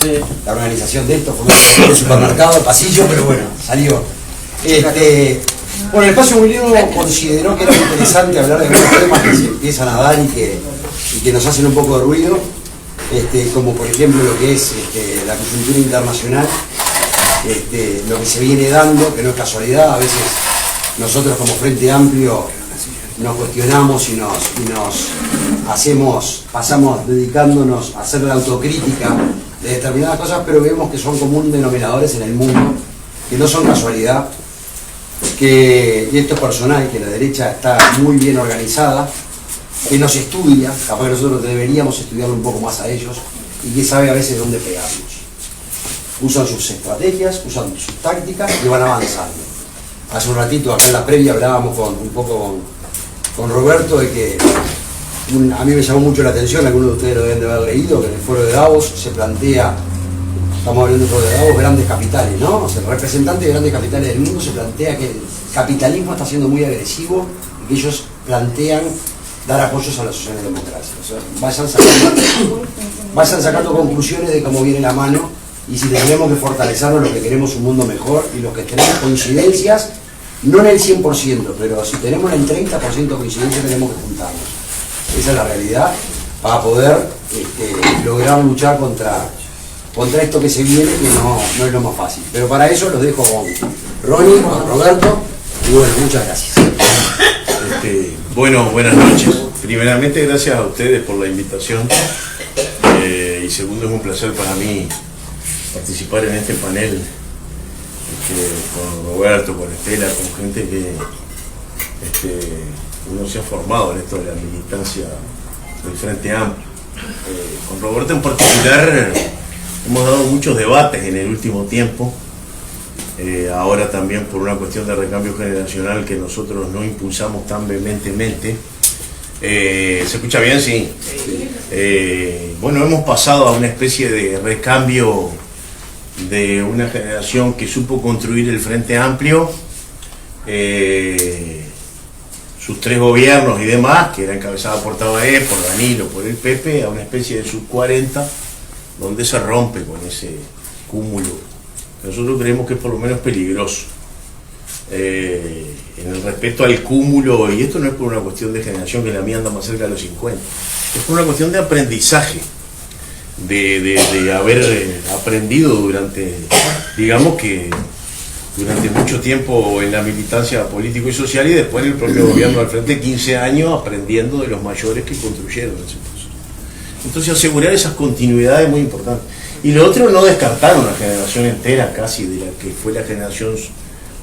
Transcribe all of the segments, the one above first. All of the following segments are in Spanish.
Sí. La organización de esto fue un supermercado, el pasillo, pero bueno, salió. Bueno, el espacio muy lindo consideró que era interesante hablar de algunos temas que se empiezan a dar y que nos hacen un poco de ruido, como por ejemplo lo que es la coyuntura internacional, lo que se viene dando, que no es casualidad. A veces nosotros como Frente Amplio nos cuestionamos y pasamos dedicándonos a hacer la autocrítica de determinadas cosas, pero vemos que son comunes denominadores en el mundo, que no son casualidad, y esto es personal, que la derecha está muy bien organizada, que nos estudia, capaz que nosotros deberíamos estudiarlo un poco más a ellos, y que sabe a veces dónde pegarnos. Usan sus estrategias, usan sus tácticas y van avanzando. Hace un ratito, acá en la previa, hablábamos un poco con Roberto de que a mí me llamó mucho la atención, algunos de ustedes lo deben de haber leído, que en el foro de Davos se plantea, estamos hablando del foro de Davos, grandes capitales, ¿no? O sea, el representante de grandes capitales del mundo se plantea que el capitalismo está siendo muy agresivo y que ellos plantean dar apoyos a la socialdemocracia. O sea, vayan sacando conclusiones de cómo viene la mano, y si tenemos que fortalecernos los que queremos un mundo mejor y los que tenemos coincidencias, no en el 100%, pero si tenemos el 30% de coincidencia tenemos que juntarnos. Esa es la realidad, para poder lograr luchar contra esto que se viene, que no es lo más fácil. Pero para eso los dejo con Ronnie, con Roberto, y bueno, muchas gracias. Bueno, buenas noches. Primeramente, gracias a ustedes por la invitación. Y segundo, es un placer para mí participar en este panel con Roberto, con Estela, con gente que uno se ha formado en esto de la militancia del Frente Amplio. Con Roberto en particular hemos dado muchos debates en el último tiempo, ahora también por una cuestión de recambio generacional que nosotros no impulsamos tan vehementemente. ¿Se escucha bien? Sí. Bueno, hemos pasado a una especie de recambio de una generación que supo construir el Frente Amplio, sus tres gobiernos y demás, que era encabezada por Tabaré, por Danilo, por el PP, a una especie de sub-40, donde se rompe con ese cúmulo. Nosotros creemos que es por lo menos peligroso. En el respeto al cúmulo, y esto no es por una cuestión de generación, que la mía anda más cerca de los 50, es por una cuestión de aprendizaje, de haber aprendido durante mucho tiempo en la militancia político y social, y después en el propio gobierno al frente, 15 años aprendiendo de los mayores que construyeron ese proceso. Entonces asegurar esas continuidades es muy importante. Y lo otro, no descartar una generación entera casi de la que fue la generación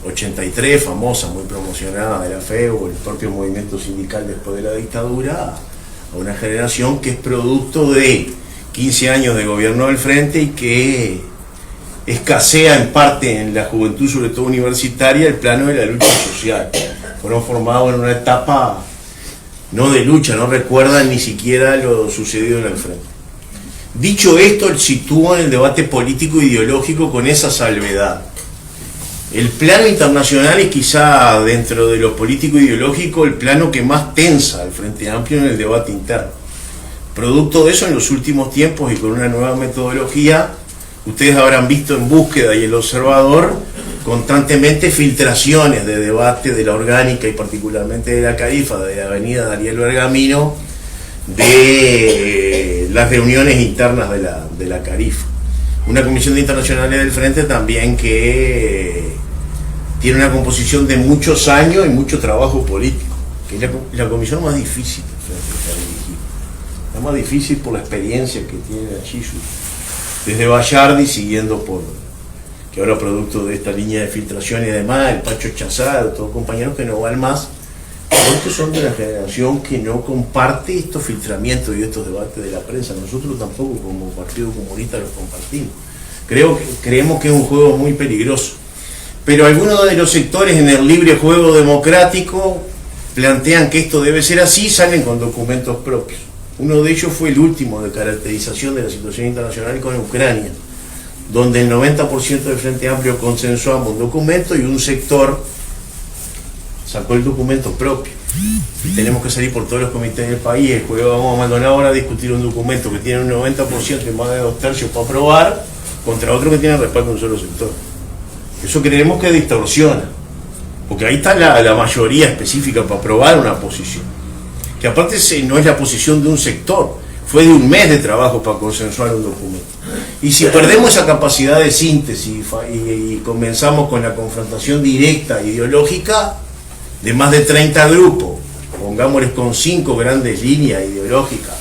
83, famosa, muy promocionada de la FEU, el propio movimiento sindical después de la dictadura, a una generación que es producto de 15 años de gobierno del frente y que escasea en parte en la juventud, sobre todo universitaria, el plano de la lucha social. Fueron formados en una etapa no de lucha, no recuerdan ni siquiera lo sucedido en el frente. Dicho esto, sitúan el debate político e ideológico con esa salvedad. El plano internacional es quizá, dentro de lo político e ideológico, el plano que más tensa al Frente Amplio en el debate interno. Producto de eso, en los últimos tiempos y con una nueva metodología, ustedes habrán visto en Búsqueda y El Observador constantemente filtraciones de debate de la orgánica y particularmente de la Carifa, de la avenida Daniel Bergamino, de las reuniones internas de la Carifa. Una comisión de internacionales del Frente también que tiene una composición de muchos años y mucho trabajo político, que es la comisión más difícil del Frente que ha dirigido. La más difícil por la experiencia que tiene allí, desde Bayardi, siguiendo por, que ahora producto de esta línea de filtración y demás, el Pacho Chazado, todos compañeros que no van más, porque son de la generación que no comparte estos filtramientos y estos debates de la prensa. Nosotros tampoco como Partido Comunista los compartimos. Creemos que es un juego muy peligroso. Pero algunos de los sectores en el libre juego democrático plantean que esto debe ser así, salen con documentos propios. Uno de ellos fue el último de caracterización de la situación internacional con Ucrania, donde el 90% del Frente Amplio consensuamos un documento y un sector sacó el documento propio. y tenemos que salir por todos los comités del país, después vamos a Maldonado ahora a discutir un documento que tiene un 90% y más de 2/3 para aprobar, contra otro que tiene respaldo de un solo sector. Eso creemos que distorsiona, porque ahí está la mayoría específica para aprobar una posición, que aparte no es la posición de un sector, fue de un mes de trabajo para consensuar un documento. Y si perdemos esa capacidad de síntesis y comenzamos con la confrontación directa ideológica de más de 30 grupos, pongámosles con 5 grandes líneas ideológicas,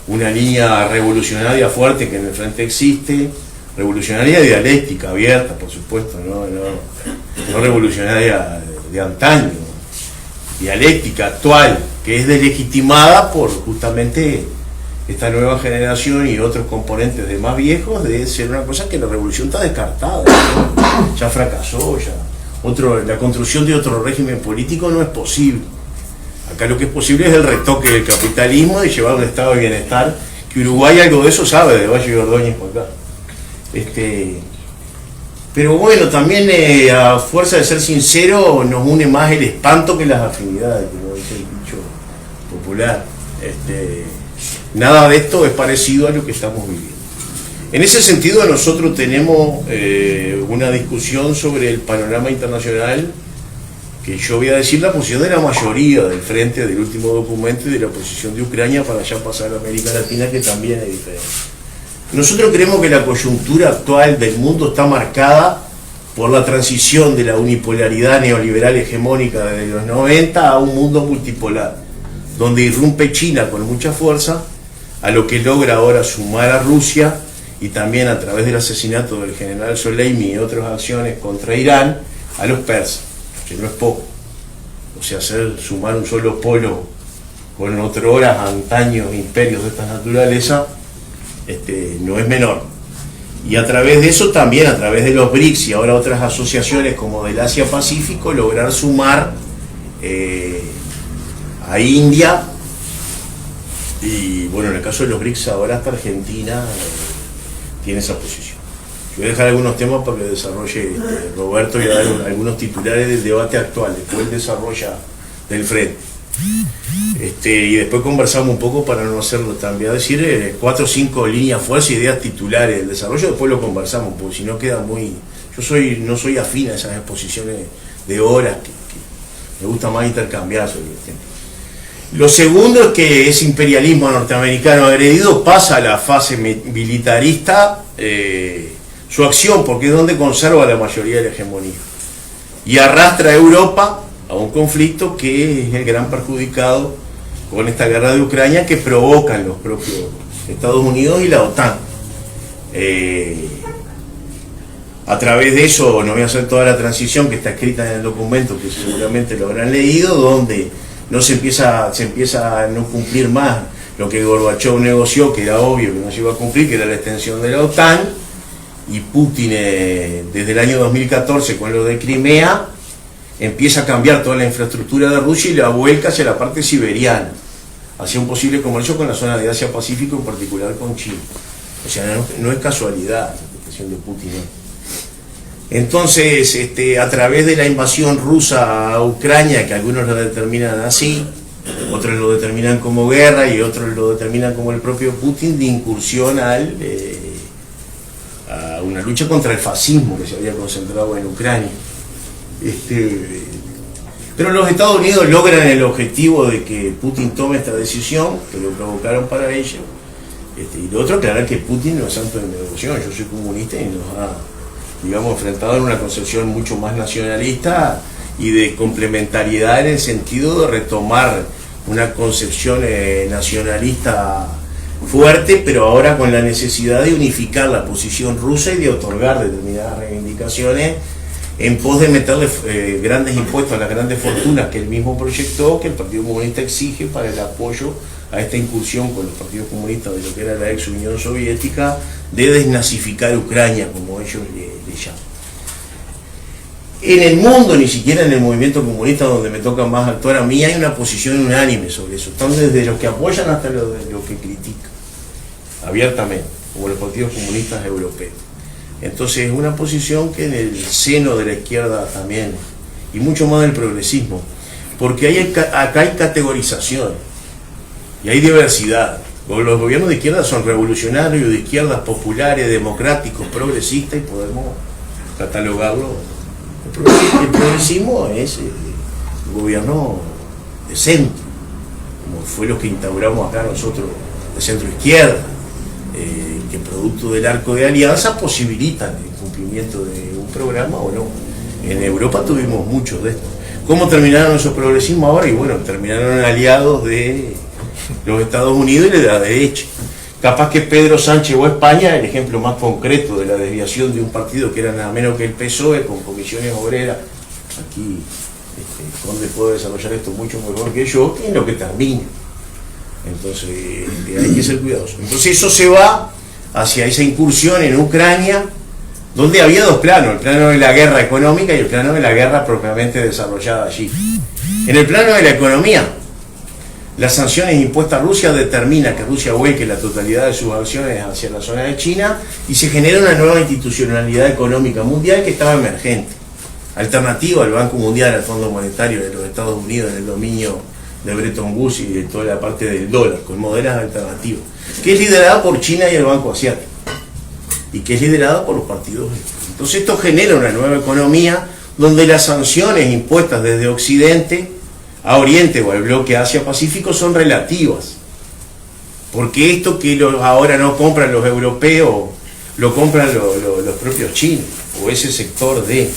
una línea revolucionaria fuerte que en el frente existe, revolucionaria dialéctica, abierta, por supuesto, no revolucionaria de antaño, dialéctica actual, que es deslegitimada por justamente esta nueva generación y otros componentes de más viejos, de ser una cosa que la revolución está descartada, ya fracasó, la construcción de otro régimen político no es posible. Acá lo que es posible es el retoque del capitalismo, de llevar un estado de bienestar, que Uruguay algo de eso sabe, de Valle y Ordóñez para acá. Pero bueno, también a fuerza de ser sincero, nos une más el espanto que las afinidades, como dice el dicho popular. Nada de esto es parecido a lo que estamos viviendo. En ese sentido, nosotros tenemos una discusión sobre el panorama internacional, que yo voy a decir la posición de la mayoría del frente del último documento y de la posición de Ucrania para ya pasar a América Latina, que también es diferente. Nosotros creemos que la coyuntura actual del mundo está marcada por la transición de la unipolaridad neoliberal hegemónica desde los 90 a un mundo multipolar, donde irrumpe China con mucha fuerza, a lo que logra ahora sumar a Rusia, y también a través del asesinato del general Soleimani y otras acciones contra Irán, a los persas, que no es poco. O sea, sumar un solo polo con otrora antaños imperios de esta naturaleza, no es menor. Y a través de eso también, a través de los BRICS y ahora otras asociaciones como del Asia-Pacífico, lograr sumar a India, y bueno, en el caso de los BRICS ahora hasta Argentina tiene esa posición. Yo voy a dejar algunos temas para que desarrolle Roberto, y a dar algunos titulares del debate actual, después él desarrolla del frente. Y después conversamos un poco para no hacerlo también, decir 4 o 5 líneas fuertes, ideas titulares del desarrollo, después lo conversamos, porque si no queda muy... no soy afín a esas exposiciones de horas, que me gusta más intercambiar sobre el tema. Lo segundo es que ese imperialismo norteamericano agredido pasa a la fase militarista, su acción, porque es donde conserva la mayoría de la hegemonía, y arrastra a Europa a un conflicto que es el gran perjudicado con esta guerra de Ucrania, que provocan los propios Estados Unidos y la OTAN. A través de eso, no voy a hacer toda la transición que está escrita en el documento, que seguramente lo habrán leído, donde se empieza a no cumplir más lo que Gorbachev negoció, que era obvio que no se iba a cumplir, que era la extensión de la OTAN, y Putin desde el año 2014 con lo de Crimea empieza a cambiar toda la infraestructura de Rusia y la vuelca hacia la parte siberiana, hacia un posible comercio con la zona de Asia-Pacífico, en particular con China. O sea, no es casualidad la expresión de Putin, ¿no? Entonces, a través de la invasión rusa a Ucrania, que algunos lo determinan así, otros lo determinan como guerra y otros lo determinan como el propio Putin, de incursión a una lucha contra el fascismo que se había concentrado en Ucrania. Pero los Estados Unidos logran el objetivo de que Putin tome esta decisión, que lo provocaron para ello. Y lo otro, aclarar que Putin no es santo de mi devoción. Yo soy comunista y nos ha, digamos, enfrentado en una concepción mucho más nacionalista y de complementariedad, en el sentido de retomar una concepción nacionalista fuerte, pero ahora con la necesidad de unificar la posición rusa y de otorgar determinadas reivindicaciones en pos de meterle grandes impuestos a las grandes fortunas que él mismo proyectó, que el Partido Comunista exige para el apoyo a esta incursión con los partidos comunistas de lo que era la ex Unión Soviética, de desnazificar Ucrania, como ellos le llaman. En el mundo, ni siquiera en el movimiento comunista, donde me toca más actuar a mí, hay una posición unánime sobre eso, están desde los que apoyan hasta los que critican, abiertamente, como los partidos comunistas europeos. Entonces es una posición que en el seno de la izquierda también, y mucho más del progresismo, porque acá hay categorización y hay diversidad. Los gobiernos de izquierda son revolucionarios, de izquierdas, populares, democráticos, progresistas, y podemos catalogarlo. El progresismo es el gobierno de centro, como fue lo que instauramos acá nosotros, de centro-izquierda, que producto del arco de alianza posibilitan el cumplimiento de un programa o no. En Europa tuvimos muchos de estos. ¿Cómo terminaron esos progresismos ahora? Y bueno, terminaron aliados de los Estados Unidos y de la derecha. Capaz que Pedro Sánchez o España, el ejemplo más concreto de la desviación de un partido que era nada menos que el PSOE, con comisiones obreras. Aquí Conde puede desarrollar esto mucho mejor que yo, en lo que termina. Entonces hay que ser cuidadoso. Entonces eso se va hacia esa incursión en Ucrania, donde había dos planos, el plano de la guerra económica y el plano de la guerra propiamente desarrollada allí. En el plano de la economía, las sanciones impuestas a Rusia determinan que Rusia vuelque la totalidad de sus acciones hacia la zona de China y se genera una nueva institucionalidad económica mundial que estaba emergente, alternativa al Banco Mundial, al Fondo Monetario de los Estados Unidos en el dominio de Bretton Woods y de toda la parte del dólar, con modelos alternativos, que es liderada por China y el Banco Asiático, y que es liderada por los partidos. Entonces esto genera una nueva economía donde las sanciones impuestas desde Occidente a Oriente o al bloque Asia-Pacífico son relativas, porque esto que ahora no compran los europeos, lo compran los propios chinos, o ese sector de...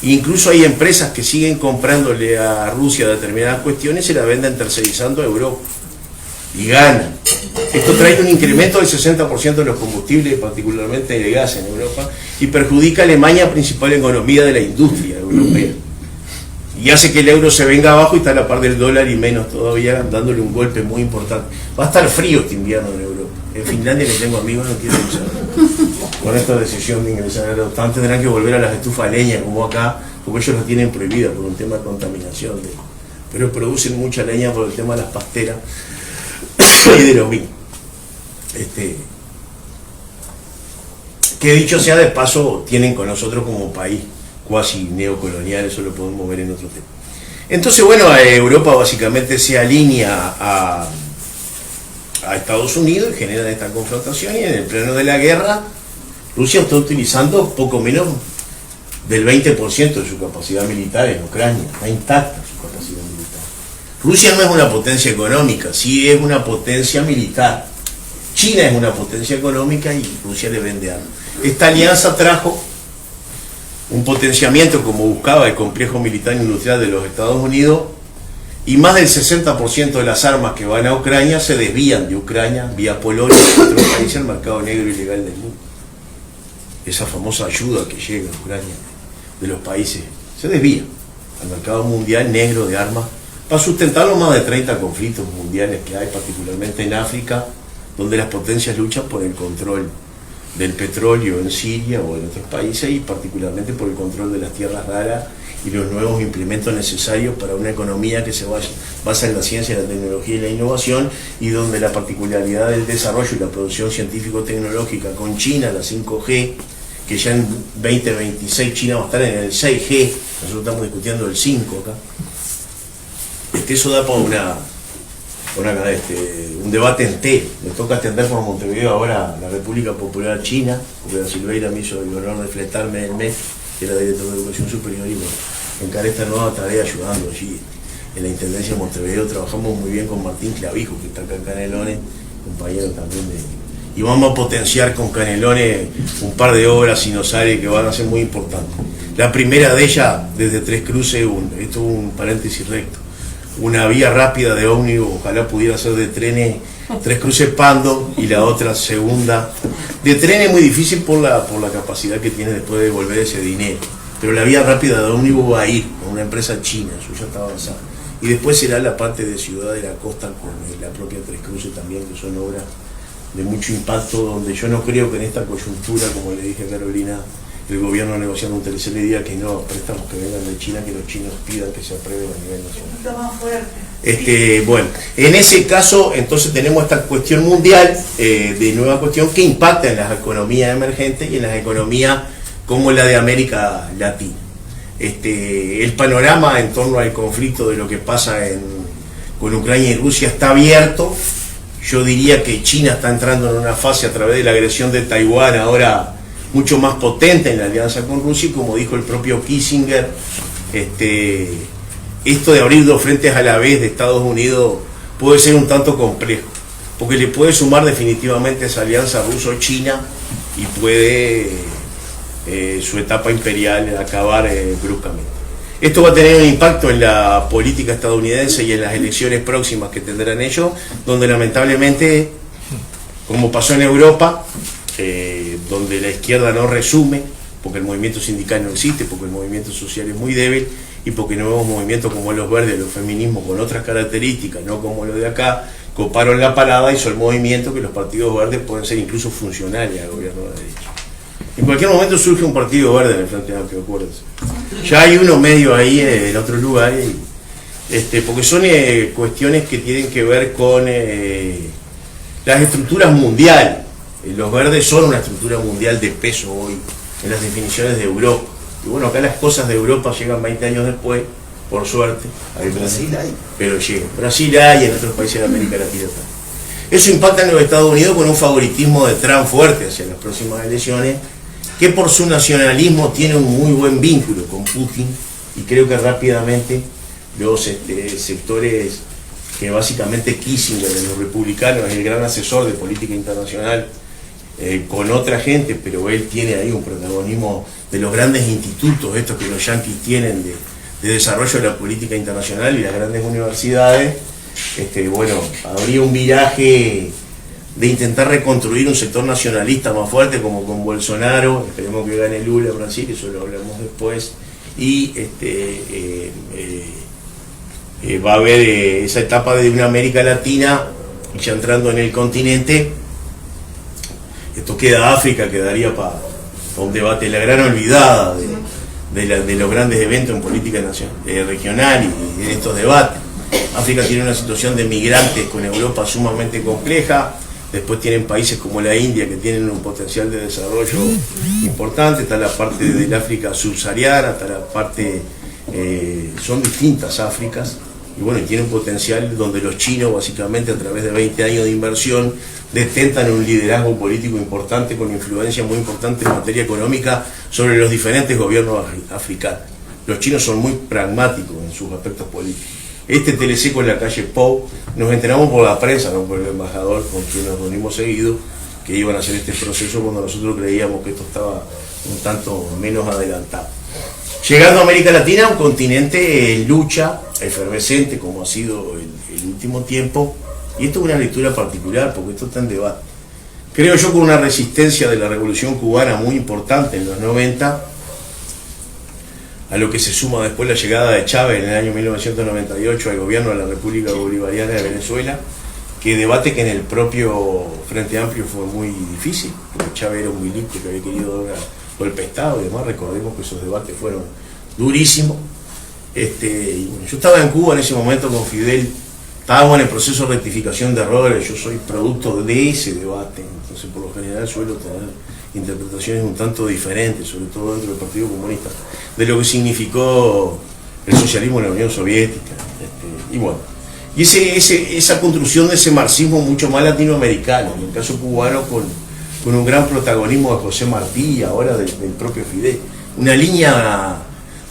Incluso hay empresas que siguen comprándole a Rusia determinadas cuestiones y se las venden tercerizando a Europa, y ganan. Esto trae un incremento del 60% de los combustibles, particularmente de gas en Europa, y perjudica a Alemania, principal economía de la industria europea. Y hace que el euro se venga abajo y está a la par del dólar y menos todavía, dándole un golpe muy importante. Va a estar frío este invierno en Europa. En Finlandia, que tengo amigos, no quieren usar. Con esta decisión de ingresar a la OTAN tendrán que volver a las estufas a leña, como acá, porque ellos las tienen prohibidas por un tema de contaminación. Pero producen mucha leña por el tema de las pasteras y de los vinos. Que dicho sea de paso, tienen con nosotros como país cuasi neocolonial, eso lo podemos ver en otro tema. Entonces, bueno, Europa básicamente se alinea a Estados Unidos y genera esta confrontación, y en el plano de la guerra, Rusia está utilizando poco menos del 20% de su capacidad militar en Ucrania, está intacta su capacidad militar. Rusia no es una potencia económica, sí es una potencia militar. China es una potencia económica y Rusia le vende armas. Esta alianza trajo un potenciamiento como buscaba el complejo militar industrial de los Estados Unidos, y más del 60% de las armas que van a Ucrania se desvían de Ucrania vía Polonia y otros países al mercado negro ilegal del mundo. Esa famosa ayuda que llega a Ucrania de los países se desvía al mercado mundial negro de armas para sustentar los más de 30 conflictos mundiales que hay, particularmente en África, donde las potencias luchan por el control del petróleo en Siria o en otros países, y particularmente por el control de las tierras raras y los nuevos implementos necesarios para una economía que se basa en la ciencia, la tecnología y la innovación, y donde la particularidad del desarrollo y la producción científico-tecnológica con China, la 5G, que ya en 2026 China va a estar en el 6G, nosotros estamos discutiendo el 5 acá, eso da para un debate en T. Me toca atender por Montevideo ahora la República Popular China, porque la Silveira me hizo el honor de fletarme en el mes, que era director de Educación Superior, y me encaré esta nueva tarea ayudando allí en la Intendencia de Montevideo. Trabajamos muy bien con Martín Clavijo, que está acá en Canelones, compañero también y vamos a potenciar con Canelones un par de obras sinosales que van a ser muy importantes. La primera de ellas, desde Tres Cruces, esto es un paréntesis recto, una vía rápida de ómnibus, ojalá pudiera ser de trenes, Tres Cruces Pando, y la otra segunda de trenes, muy difícil por la capacidad que tiene después de devolver ese dinero, pero la vía rápida de ómnibus va a ir con una empresa china, eso ya está avanzado, y después será la parte de Ciudad de la Costa con la propia Tres Cruces también, que son obras de mucho impacto, donde yo no creo que en esta coyuntura, como le dije a Carolina, el gobierno negociando un tercer día que no préstamos que vengan de China, que los chinos pidan que se aprueben a nivel nacional. Más fuerte. Bueno, en ese caso entonces tenemos esta cuestión mundial, de nueva cuestión que impacta en las economías emergentes y en las economías como la de América Latina. el panorama en torno al conflicto de lo que pasa con Ucrania y Rusia está abierto. Yo diría que China está entrando en una fase a través de la agresión de Taiwán ahora mucho más potente en la alianza con Rusia, y como dijo el propio Kissinger, esto de abrir dos frentes a la vez de Estados Unidos puede ser un tanto complejo, porque le puede sumar definitivamente esa alianza ruso-china y puede su etapa imperial acabar bruscamente. Esto va a tener un impacto en la política estadounidense y en las elecciones próximas que tendrán ellos, donde lamentablemente, como pasó en Europa, donde la izquierda no resume, porque el movimiento sindical no existe, porque el movimiento social es muy débil, y porque nuevos movimientos como los verdes, los feminismos con otras características, no como los de acá, coparon la parada y son movimientos que los partidos verdes pueden ser incluso funcionales al gobierno de la derecha. En cualquier momento surge un partido verde en el Frente Amplio, acuérdense. Ya hay uno medio ahí en otro lugar, porque son cuestiones que tienen que ver con las estructuras mundiales. Los verdes son una estructura mundial de peso hoy, en las definiciones de Europa. Y bueno, acá las cosas de Europa llegan 20 años después, por suerte. En Brasil hay. Pero llega. Brasil hay, y en otros países de América Latina también. Eso impacta en los Estados Unidos con un favoritismo de Trump fuerte hacia las próximas elecciones, que por su nacionalismo tiene un muy buen vínculo con Putin, y creo que rápidamente los sectores que básicamente Kissinger, de los republicanos, es el gran asesor de política internacional, con otra gente, pero él tiene ahí un protagonismo de los grandes institutos, estos que los yanquis tienen de desarrollo de la política internacional, y las grandes universidades. Bueno, habría un viraje de intentar reconstruir un sector nacionalista más fuerte, como con Bolsonaro. Esperemos que gane Lula en Brasil, eso lo hablamos después, y va a haber esa etapa de una América Latina ya entrando en el continente. Esto queda África, quedaría para un debate, la gran olvidada de los grandes eventos en política regional y en estos debates. África tiene una situación de migrantes con Europa sumamente compleja. Después tienen países como la India, que tienen un potencial de desarrollo importante. Está la parte del África subsahariana, está la parte... son distintas Áfricas. Y bueno, tiene un potencial donde los chinos, básicamente a través de 20 años de inversión, detentan un liderazgo político importante, con influencia muy importante en materia económica sobre los diferentes gobiernos africanos. Los chinos son muy pragmáticos en sus aspectos políticos. TLC con la calle Pou, nos enteramos por la prensa, no por el embajador, con quien nos reunimos seguido, que iban a hacer este proceso cuando nosotros creíamos que esto estaba un tanto menos adelantado. Llegando a América Latina, un continente en lucha, efervescente como ha sido el último tiempo, y esto es una lectura particular porque esto está en debate. Creo yo con una resistencia de la Revolución Cubana muy importante en los 90, a lo que se suma después la llegada de Chávez en el año 1998 al gobierno de la República Bolivariana de Venezuela, que debate que en el propio Frente Amplio fue muy difícil, porque Chávez era un milico que había querido dar golpe de Estado y demás. Recordemos que esos debates fueron durísimos. Y bueno, yo estaba en Cuba en ese momento con Fidel, estábamos en el proceso de rectificación de errores, yo soy producto de ese debate, entonces por lo general suelo tener interpretaciones un tanto diferentes, sobre todo dentro del Partido Comunista, de lo que significó el socialismo en la Unión Soviética. Y bueno, y esa construcción de ese marxismo mucho más latinoamericano, en el caso cubano con un gran protagonismo de José Martí y ahora del propio Fidel, una línea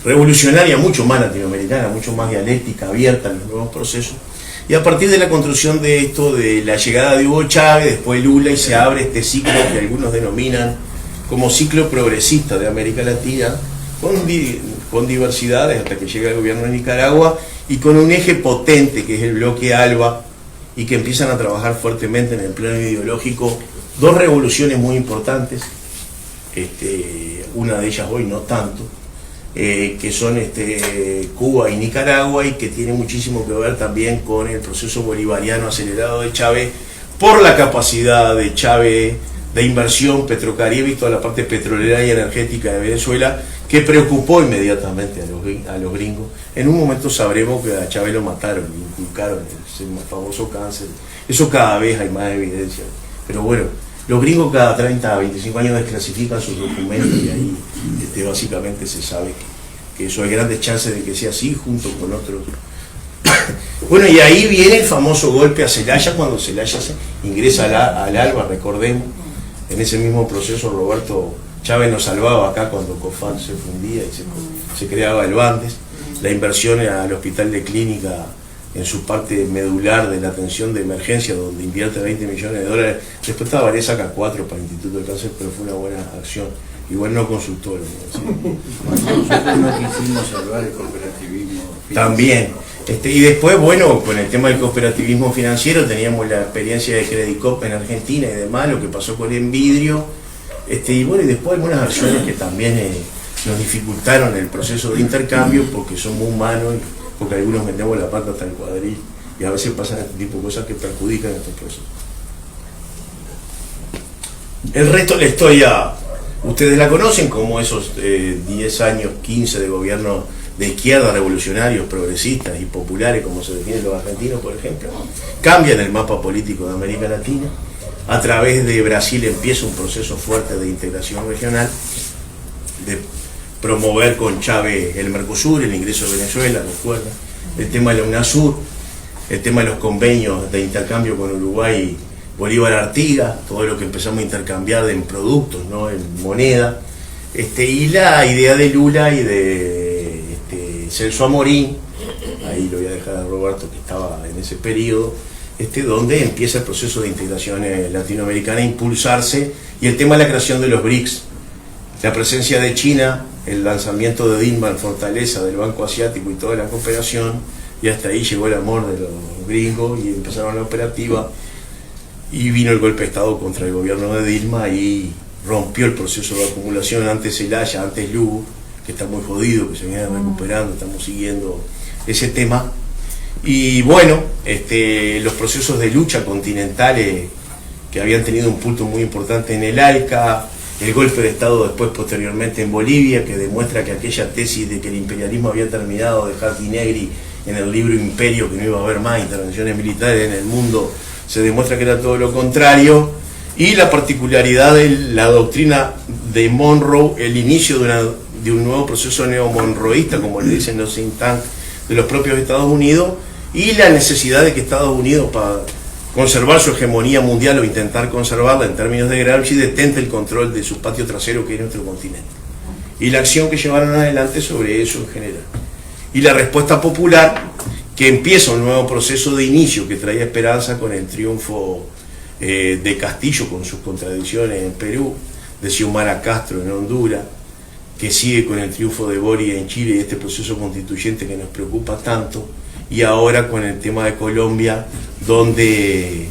revolucionaria mucho más latinoamericana, mucho más dialéctica, abierta a los nuevos procesos. Y a partir de la construcción de esto, de la llegada de Hugo Chávez, después Lula, y se abre este ciclo que algunos denominan como ciclo progresista de América Latina, con diversidades hasta que llega el gobierno de Nicaragua, y con un eje potente que es el bloque ALBA, y que empiezan a trabajar fuertemente en el plano ideológico dos revoluciones muy importantes, una de ellas hoy no tanto, que son Cuba y Nicaragua, y que tiene muchísimo que ver también con el proceso bolivariano acelerado de Chávez, por la capacidad de Chávez de inversión Petrocaribe y toda la parte petrolera y energética de Venezuela, que preocupó inmediatamente a los gringos. En un momento sabremos que a Chávez lo mataron, le inculcaron el famoso cáncer. Eso cada vez hay más evidencia. Pero bueno, los gringos cada 30 a 25 años desclasifican sus documentos, y ahí básicamente se sabe que eso hay grandes chances de que sea así, junto con otros. Bueno, y ahí viene el famoso golpe a Zelaya, cuando Zelaya ingresa al ALBA, recordemos, en ese mismo proceso Roberto Chávez nos salvaba acá cuando COFAC se fundía y se creaba el Bandes, la inversión al hospital de clínica en su parte medular de la atención de emergencia, donde invierte 20 millones de dólares, después Tabaré saca 4 para el Instituto del Cáncer, pero fue una buena acción. Igual no consultó la universidad. Nosotros no quisimos salvar el cooperativismo financiero. También. Y después, bueno, con el tema del cooperativismo financiero teníamos la experiencia de Credit Cop en Argentina y demás, lo que pasó con Envidrio, y bueno, y después algunas acciones que también nos dificultaron el proceso de intercambio porque somos humanos, porque algunos metemos la pata hasta el cuadril y a veces pasan este tipo de cosas que perjudican estos procesos. El resto de la historia, ustedes la conocen como esos 10 años, 15 de gobierno de izquierda, revolucionarios, progresistas y populares, como se definen los argentinos, por ejemplo, cambian el mapa político de América Latina. A través de Brasil empieza un proceso fuerte de integración regional, de promover con Chávez el Mercosur, el ingreso de Venezuela, recuerda, el tema de la UNASUR, el tema de los convenios de intercambio con Uruguay, Bolívar Artigas, todo lo que empezamos a intercambiar en productos, ¿no?, en moneda, y la idea de Lula y de Celso Amorín, ahí lo voy a dejar a Roberto que estaba en ese periodo, donde empieza el proceso de integración latinoamericana a impulsarse, y el tema de la creación de los BRICS, la presencia de China, el lanzamiento de Dilma en Fortaleza del Banco Asiático y toda la cooperación, y hasta ahí llegó el amor de los gringos y empezaron la operativa, y vino el golpe de Estado contra el gobierno de Dilma y rompió el proceso de acumulación. Antes Zelaya, antes Lugo, que está muy jodido, que se viene recuperando, estamos siguiendo ese tema. Y bueno, los procesos de lucha continentales que habían tenido un punto muy importante en el ALCA, el golpe de Estado después posteriormente en Bolivia, que demuestra que aquella tesis de que el imperialismo había terminado de Hartinegri en el libro Imperio, que no iba a haber más intervenciones militares en el mundo, se demuestra que era todo lo contrario, y la particularidad de la doctrina de Monroe, el inicio de un nuevo proceso neo-monroísta, como le dicen los think tanks de los propios Estados Unidos, y la necesidad de que Estados Unidos, para conservar su hegemonía mundial o intentar conservarla en términos de Gramsci, detente el control de su patio trasero, que es nuestro continente, y la acción que llevaron adelante sobre eso en general, y la respuesta popular, que empieza un nuevo proceso de inicio que traía esperanza con el triunfo de Castillo, con sus contradicciones en Perú, de Xiomara Castro en Honduras, que sigue con el triunfo de Boric en Chile y este proceso constituyente que nos preocupa tanto, y ahora con el tema de Colombia, donde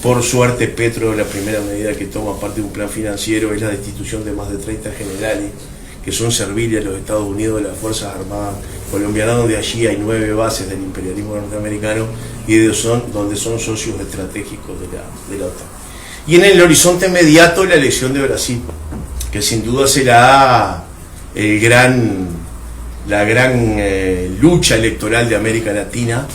por suerte Petro, la primera medida que toma parte de un plan financiero es la destitución de más de 30 generales que son serviles a los Estados Unidos de las Fuerzas Armadas colombianas, donde allí hay 9 bases del imperialismo norteamericano y donde son socios estratégicos de la OTAN. Y en el horizonte inmediato la elección de Brasil, que sin duda será la gran lucha electoral de América Latina,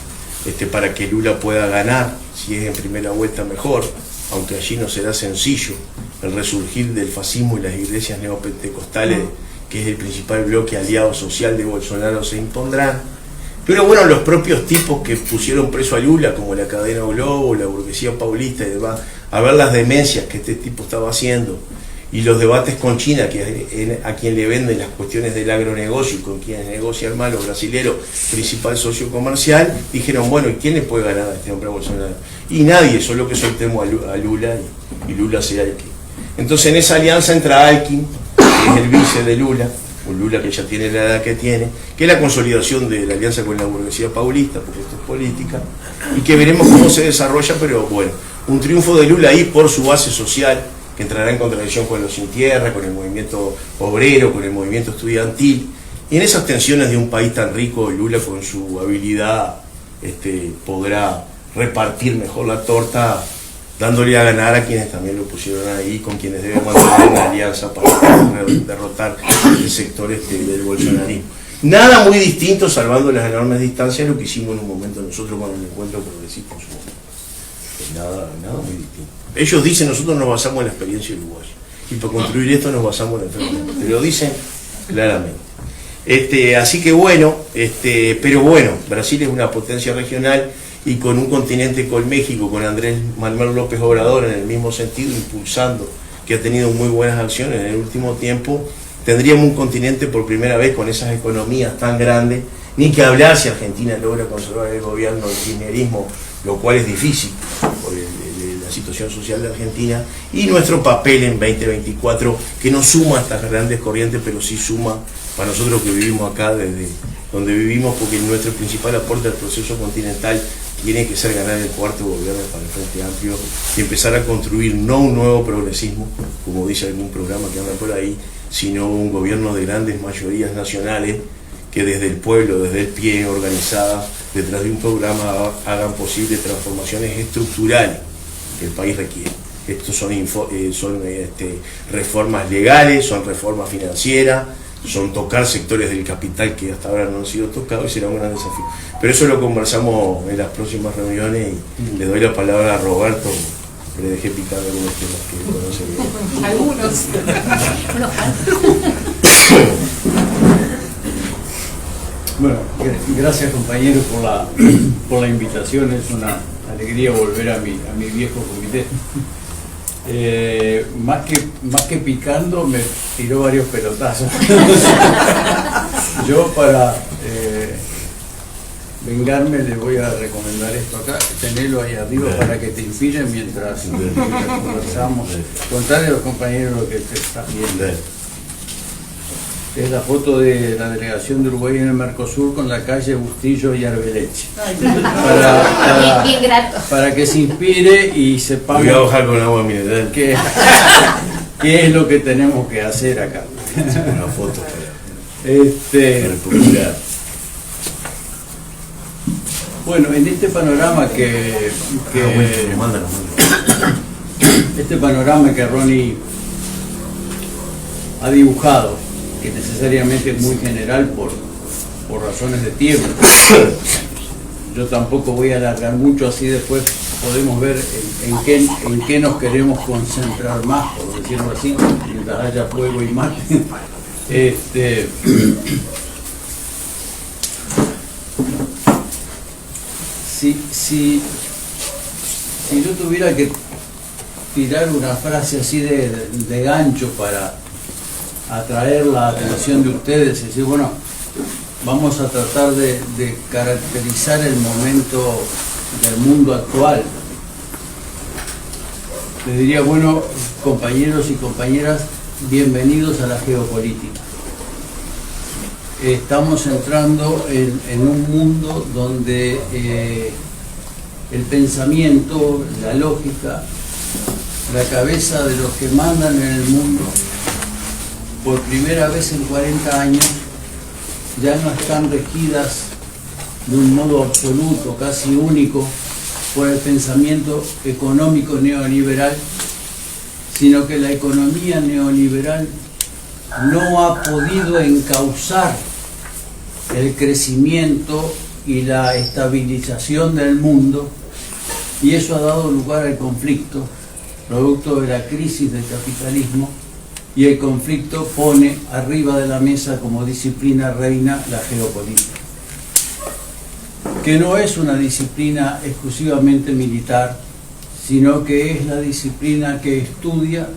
para que Lula pueda ganar. Si es en primera vuelta mejor, aunque allí no será sencillo. El resurgir del fascismo y las iglesias neopentecostales, que es el principal bloque aliado social de Bolsonaro, se impondrán. Pero bueno, los propios tipos que pusieron preso a Lula, como la cadena Globo, la burguesía paulista y demás, a ver las demencias que este tipo estaba haciendo, y los debates con China, que a quien le venden las cuestiones del agronegocio y con quienes negocian mal los brasileros, principal socio comercial, dijeron, bueno, ¿y quién le puede ganar a este hombre Bolsonaro? Y nadie, solo que soltemos a Lula, y Lula será el que. Entonces en esa alianza entra Alckmin, que es el vice de Lula, un Lula que ya tiene la edad que tiene, que es la consolidación de la alianza con la burguesía paulista, porque esto es política, y que veremos cómo se desarrolla, pero bueno, un triunfo de Lula ahí por su base social, que entrará en contradicción con los sin tierra, con el movimiento obrero, con el movimiento estudiantil, y en esas tensiones de un país tan rico, Lula con su habilidad podrá repartir mejor la torta, dándole a ganar a quienes también lo pusieron ahí, con quienes debe mantener una alianza para derrotar el sector del bolsonarismo. Nada muy distinto, salvando las enormes distancias, lo que hicimos en un momento nosotros con el encuentro progresista en su momento. Nada muy distinto. Ellos dicen, nosotros nos basamos en la experiencia uruguaya, y para construir esto nos basamos en el enfrentamiento, te lo dicen claramente. Así que bueno, pero bueno, Brasil es una potencia regional y con un continente con México, con Andrés Manuel López Obrador en el mismo sentido, impulsando, que ha tenido muy buenas acciones en el último tiempo, tendríamos un continente por primera vez con esas economías tan grandes, ni que hablar si Argentina logra conservar el gobierno del kirchnerismo, lo cual es difícil por la situación social de Argentina, y nuestro papel en 2024, que no suma a estas grandes corrientes, pero sí suma para nosotros que vivimos acá desde donde vivimos, porque nuestro principal aporte al proceso continental tiene que ser ganar el cuarto gobierno para el Frente Amplio y empezar a construir no un nuevo progresismo, como dice algún programa que anda por ahí, sino un gobierno de grandes mayorías nacionales que desde el pueblo, desde el pie, organizada, detrás de un programa, hagan posible transformaciones estructurales que el país requiere. Estos son reformas legales, son reformas financieras, son tocar sectores del capital que hasta ahora no han sido tocados, y será un gran desafío. Pero eso lo conversamos en las próximas reuniones y le doy la palabra a Roberto. Le dejé picar algunos temas que conoce bien. Algunos. Bueno, gracias compañeros por la invitación. Es una alegría volver a mi viejo comité. Más que picando, me tiró varios pelotazos. Yo para vengarme les voy a recomendar esto acá, tenerlo ahí arriba para que te inspire mientras conversamos. Contarle a los compañeros lo que te estás viendo. Es la foto de la delegación de Uruguay en el Mercosur con la calle Bustillo y Arbeleche. Bien grato. Para que se inspire y sepamos. Voy a bajar con agua mineral. ¿Qué es lo que tenemos que hacer acá? Una foto para el popular. Bueno, en este panorama este panorama que Ronnie ha dibujado, que necesariamente es muy general por razones de tiempo. Yo tampoco voy a alargar mucho, así después podemos ver en qué nos queremos concentrar más, por decirlo así, mientras haya fuego y mate. Si yo tuviera que tirar una frase así de gancho para atraer la atención de ustedes y decir, bueno, vamos a tratar de caracterizar el momento del mundo actual. Les diría, bueno, compañeros y compañeras, bienvenidos a la geopolítica. Estamos entrando en un mundo donde el pensamiento, la lógica, la cabeza de los que mandan en el mundo, por primera vez en 40 años, ya no están regidas de un modo absoluto, casi único, por el pensamiento económico neoliberal, sino que la economía neoliberal no ha podido encauzar el crecimiento y la estabilización del mundo, y eso ha dado lugar al conflicto, producto de la crisis del capitalismo, y el conflicto pone arriba de la mesa como disciplina reina la geopolítica, que no es una disciplina exclusivamente militar, sino que es la disciplina que estudia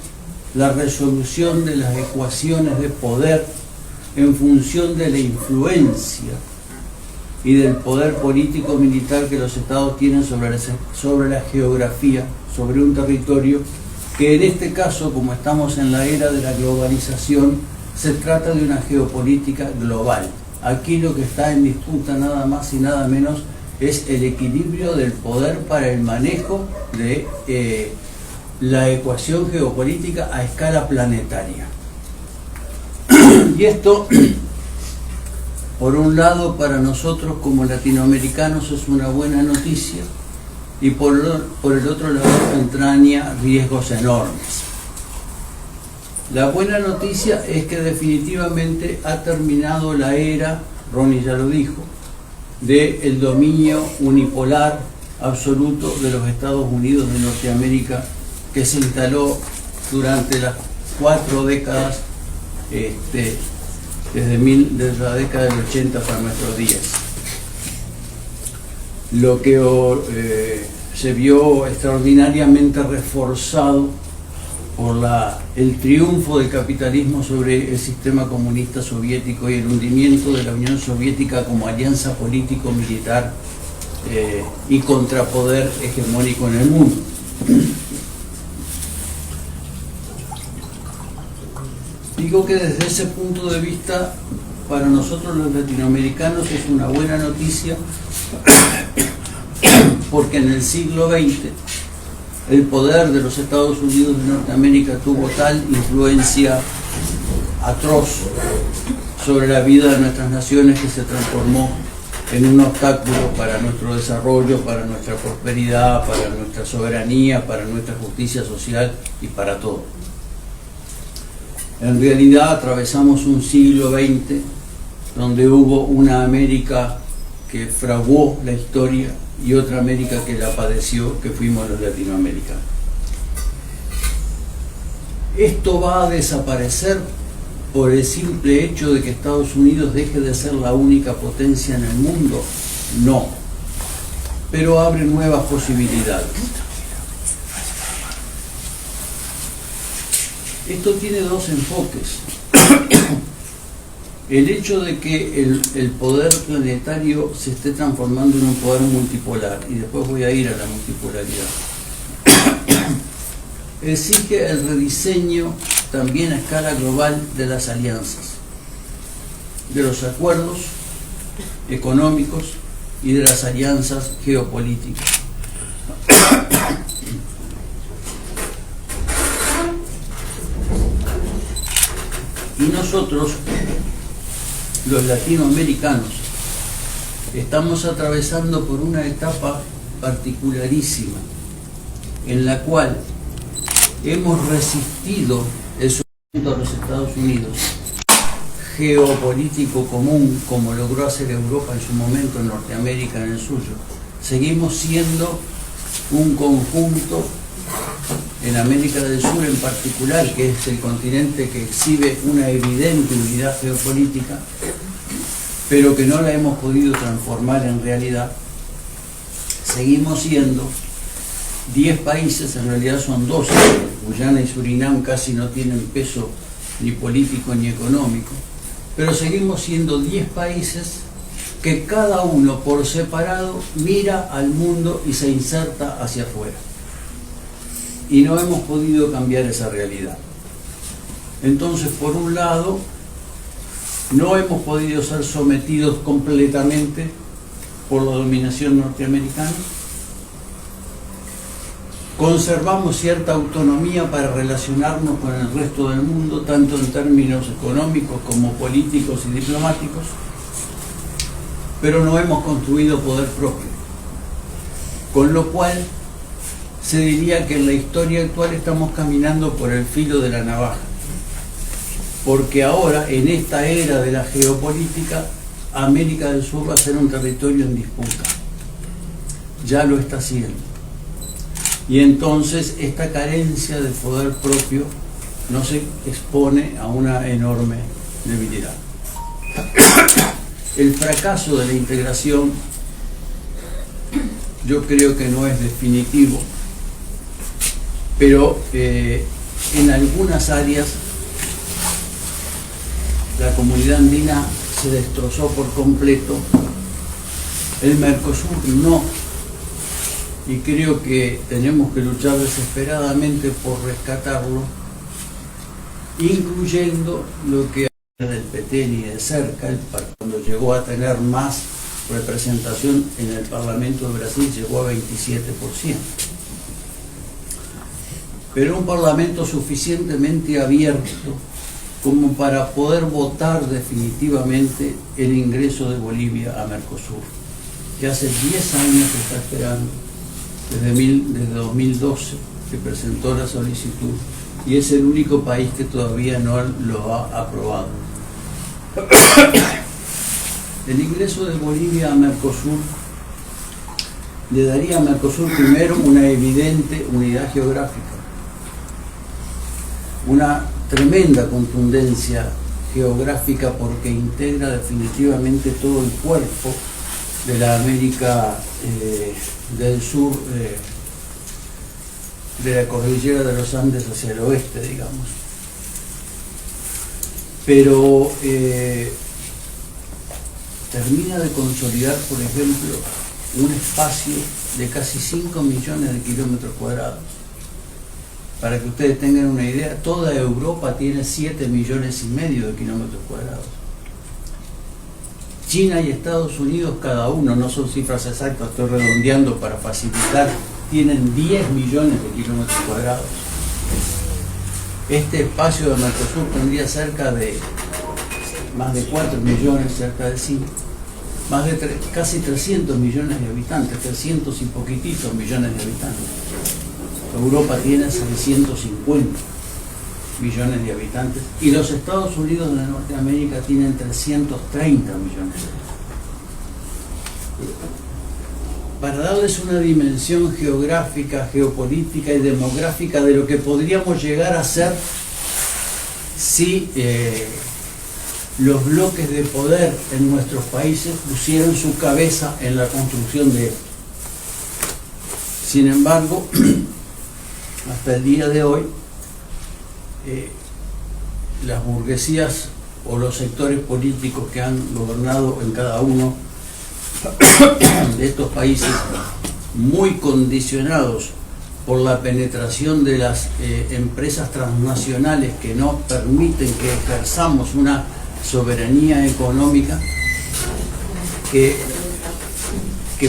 la resolución de las ecuaciones de poder en función de la influencia y del poder político-militar que los estados tienen sobre la geografía, sobre un territorio, que en este caso, como estamos en la era de la globalización, se trata de una geopolítica global. Aquí lo que está en disputa nada más y nada menos es el equilibrio del poder para el manejo de la ecuación geopolítica a escala planetaria. Y esto, por un lado, para nosotros como latinoamericanos es una buena noticia, y por el otro lado entraña riesgos enormes. La buena noticia es que definitivamente ha terminado la era, Ronnie ya lo dijo, del dominio unipolar absoluto de los Estados Unidos de Norteamérica, que se instaló durante las 4 décadas desde la década del 80 hasta nuestros días. Lo que se vio extraordinariamente reforzado por el triunfo del capitalismo sobre el sistema comunista soviético y el hundimiento de la Unión Soviética como alianza político-militar y contrapoder hegemónico en el mundo. Digo que desde ese punto de vista, para nosotros los latinoamericanos es una buena noticia, porque en el siglo XX el poder de los Estados Unidos de Norteamérica tuvo tal influencia atroz sobre la vida de nuestras naciones que se transformó en un obstáculo para nuestro desarrollo, para nuestra prosperidad, para nuestra soberanía, para nuestra justicia social y para todo. En realidad atravesamos un siglo XX donde hubo una América que fraguó la historia y otra América que la padeció, que fuimos los latinoamericanos. ¿Esto va a desaparecer por el simple hecho de que Estados Unidos deje de ser la única potencia en el mundo? No, pero abre nuevas posibilidades. Esto tiene dos enfoques. El hecho de que el poder planetario se esté transformando en un poder multipolar, y después voy a ir a la multipolaridad, exige el rediseño también a escala global de las alianzas, de los acuerdos económicos y de las alianzas geopolíticas. Y nosotros, los latinoamericanos, estamos atravesando por una etapa particularísima en la cual hemos resistido el sometimiento a los Estados Unidos geopolítico común, como logró hacer Europa en su momento, Norteamérica en el suyo. Seguimos siendo un conjunto, en América del Sur en particular, que es el continente que exhibe una evidente unidad geopolítica, pero que no la hemos podido transformar en realidad. Seguimos siendo 10 países, en realidad son 12, Guyana y Surinam casi no tienen peso ni político ni económico, pero seguimos siendo 10 países que cada uno por separado mira al mundo y se inserta hacia afuera. Y no hemos podido cambiar esa realidad. Entonces, por un lado, no hemos podido ser sometidos completamente por la dominación norteamericana. Conservamos cierta autonomía para relacionarnos con el resto del mundo, tanto en términos económicos como políticos y diplomáticos, pero no hemos construido poder propio. Con lo cual, se diría que en la historia actual estamos caminando por el filo de la navaja, porque ahora, en esta era de la geopolítica, América del Sur va a ser un territorio en disputa. Ya lo está haciendo. Y entonces esta carencia de poder propio nos expone a una enorme debilidad. El fracaso de la integración yo creo que no es definitivo, pero en algunas áreas la comunidad andina se destrozó por completo, el Mercosur no, y creo que tenemos que luchar desesperadamente por rescatarlo, incluyendo lo que del PT ni de cerca, cuando llegó a tener más representación en el Parlamento de Brasil, llegó a 27%. Pero un Parlamento suficientemente abierto como para poder votar definitivamente el ingreso de Bolivia a Mercosur, que hace 10 años que está esperando, desde 2012 que presentó la solicitud, y es el único país que todavía no lo ha aprobado. El ingreso de Bolivia a Mercosur le daría a Mercosur primero una evidente unidad geográfica, una tremenda contundencia geográfica porque integra definitivamente todo el cuerpo de la América del Sur, de la cordillera de los Andes hacia el oeste, digamos. Pero termina de consolidar, por ejemplo, un espacio de casi 5 millones de kilómetros cuadrados. Para que ustedes tengan una idea, toda Europa tiene 7,5 millones de kilómetros cuadrados. China y Estados Unidos, cada uno, no son cifras exactas, estoy redondeando para facilitar, tienen 10 millones de kilómetros cuadrados. Este espacio de Mercosur tendría cerca de más de 4 millones, cerca de 5, más de casi 300 millones de habitantes, 300 y poquititos millones de habitantes. Europa tiene 650 millones de habitantes y los Estados Unidos de Norteamérica tienen 330 millones de habitantes. Para darles una dimensión geográfica, geopolítica y demográfica de lo que podríamos llegar a ser si los bloques de poder en nuestros países pusieran su cabeza en la construcción de esto. Sin embargo, hasta el día de hoy, las burguesías o los sectores políticos que han gobernado en cada uno de estos países, muy condicionados por la penetración de las empresas transnacionales que no permiten que ejerzamos una soberanía económica que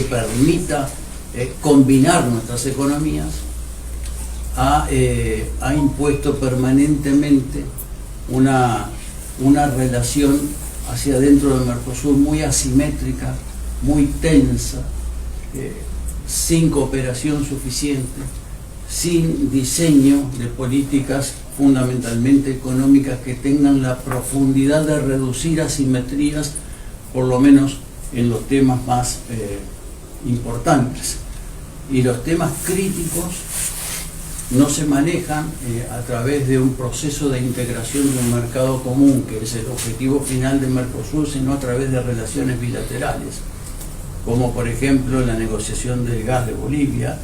permita combinar nuestras economías, ha impuesto permanentemente una relación hacia adentro del Mercosur muy asimétrica, muy tensa, sin cooperación suficiente, sin diseño de políticas fundamentalmente económicas que tengan la profundidad de reducir asimetrías, por lo menos en los temas más importantes. Y los temas críticos no se manejan a través de un proceso de integración de un mercado común, que es el objetivo final de Mercosur, sino a través de relaciones bilaterales, como por ejemplo la negociación del gas de Bolivia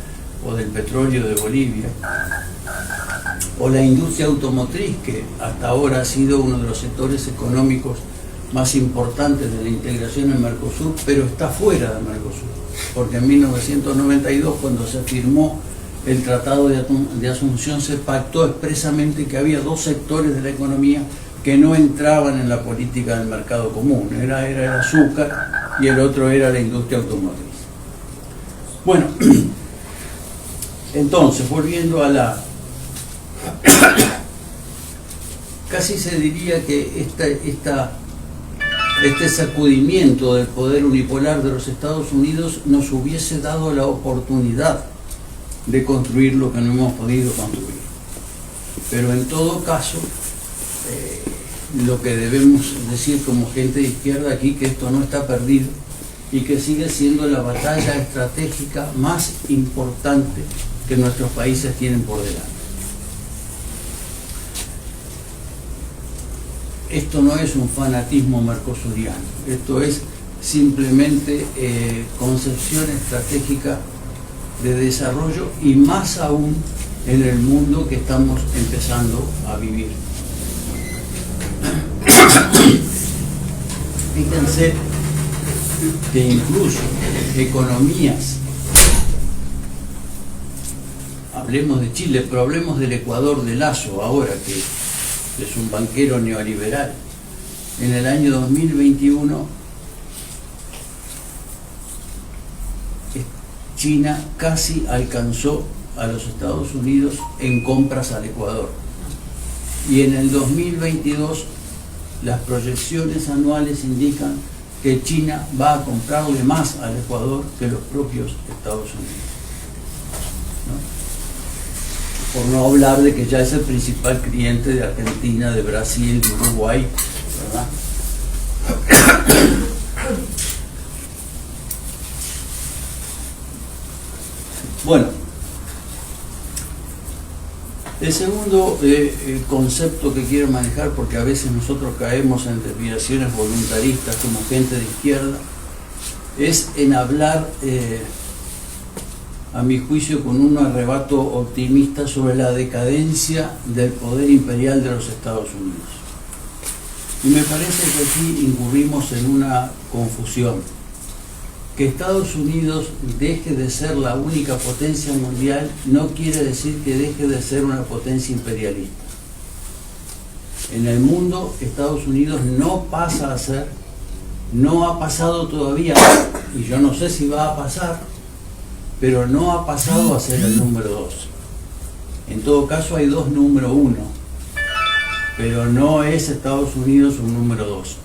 o del petróleo de Bolivia, o la industria automotriz, que hasta ahora ha sido uno de los sectores económicos más importantes de la integración en Mercosur, pero está fuera de Mercosur, porque en 1992, cuando se firmó el Tratado de Asunción, se pactó expresamente que había dos sectores de la economía que no entraban en la política del mercado común. Era el azúcar y el otro era la industria automotriz. Bueno, entonces, volviendo a la... Casi se diría que este sacudimiento del poder unipolar de los Estados Unidos nos hubiese dado la oportunidad de construir lo que no hemos podido construir. Pero en todo caso, lo que debemos decir como gente de izquierda aquí, que esto no está perdido y que sigue siendo la batalla estratégica más importante que nuestros países tienen por delante. Esto no es un fanatismo mercosuriano, esto es simplemente concepción estratégica de desarrollo, y más aún en el mundo que estamos empezando a vivir. Fíjense que incluso economías, hablemos de Chile, pero hablemos del Ecuador de Lasso ahora, que es un banquero neoliberal, en el año 2021 China casi alcanzó a los Estados Unidos en compras al Ecuador. Y en el 2022 las proyecciones anuales indican que China va a comprarle más al Ecuador que los propios Estados Unidos, ¿no? Por no hablar de que ya es el principal cliente de Argentina, de Brasil, de Uruguay, ¿verdad? Bueno, El segundo concepto que quiero manejar, porque a veces nosotros caemos en desviaciones voluntaristas como gente de izquierda, es en hablar, a mi juicio, con un arrebato optimista sobre la decadencia del poder imperial de los Estados Unidos. Y me parece que aquí incurrimos en una confusión. Que Estados Unidos deje de ser la única potencia mundial no quiere decir que deje de ser una potencia imperialista. En el mundo, Estados Unidos no pasa a ser, no ha pasado todavía, y yo no sé si va a pasar, pero no ha pasado a ser el número 2. En todo caso hay dos número 1, pero no es Estados Unidos un número 2.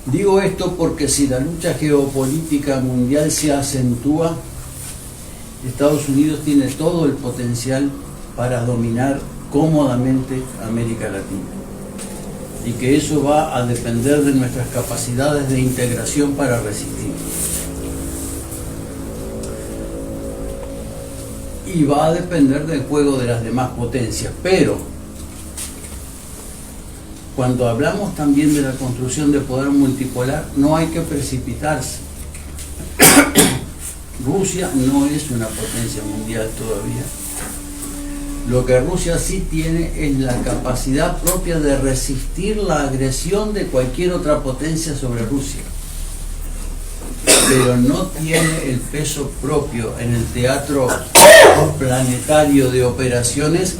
Digo esto porque si la lucha geopolítica mundial se acentúa, Estados Unidos tiene todo el potencial para dominar cómodamente América Latina. Y que eso va a depender de nuestras capacidades de integración para resistir. Y va a depender del juego de las demás potencias. Pero cuando hablamos también de la construcción de poder multipolar, no hay que precipitarse. Rusia no es una potencia mundial todavía. Lo que Rusia sí tiene es la capacidad propia de resistir la agresión de cualquier otra potencia sobre Rusia. Pero no tiene el peso propio en el teatro planetario de operaciones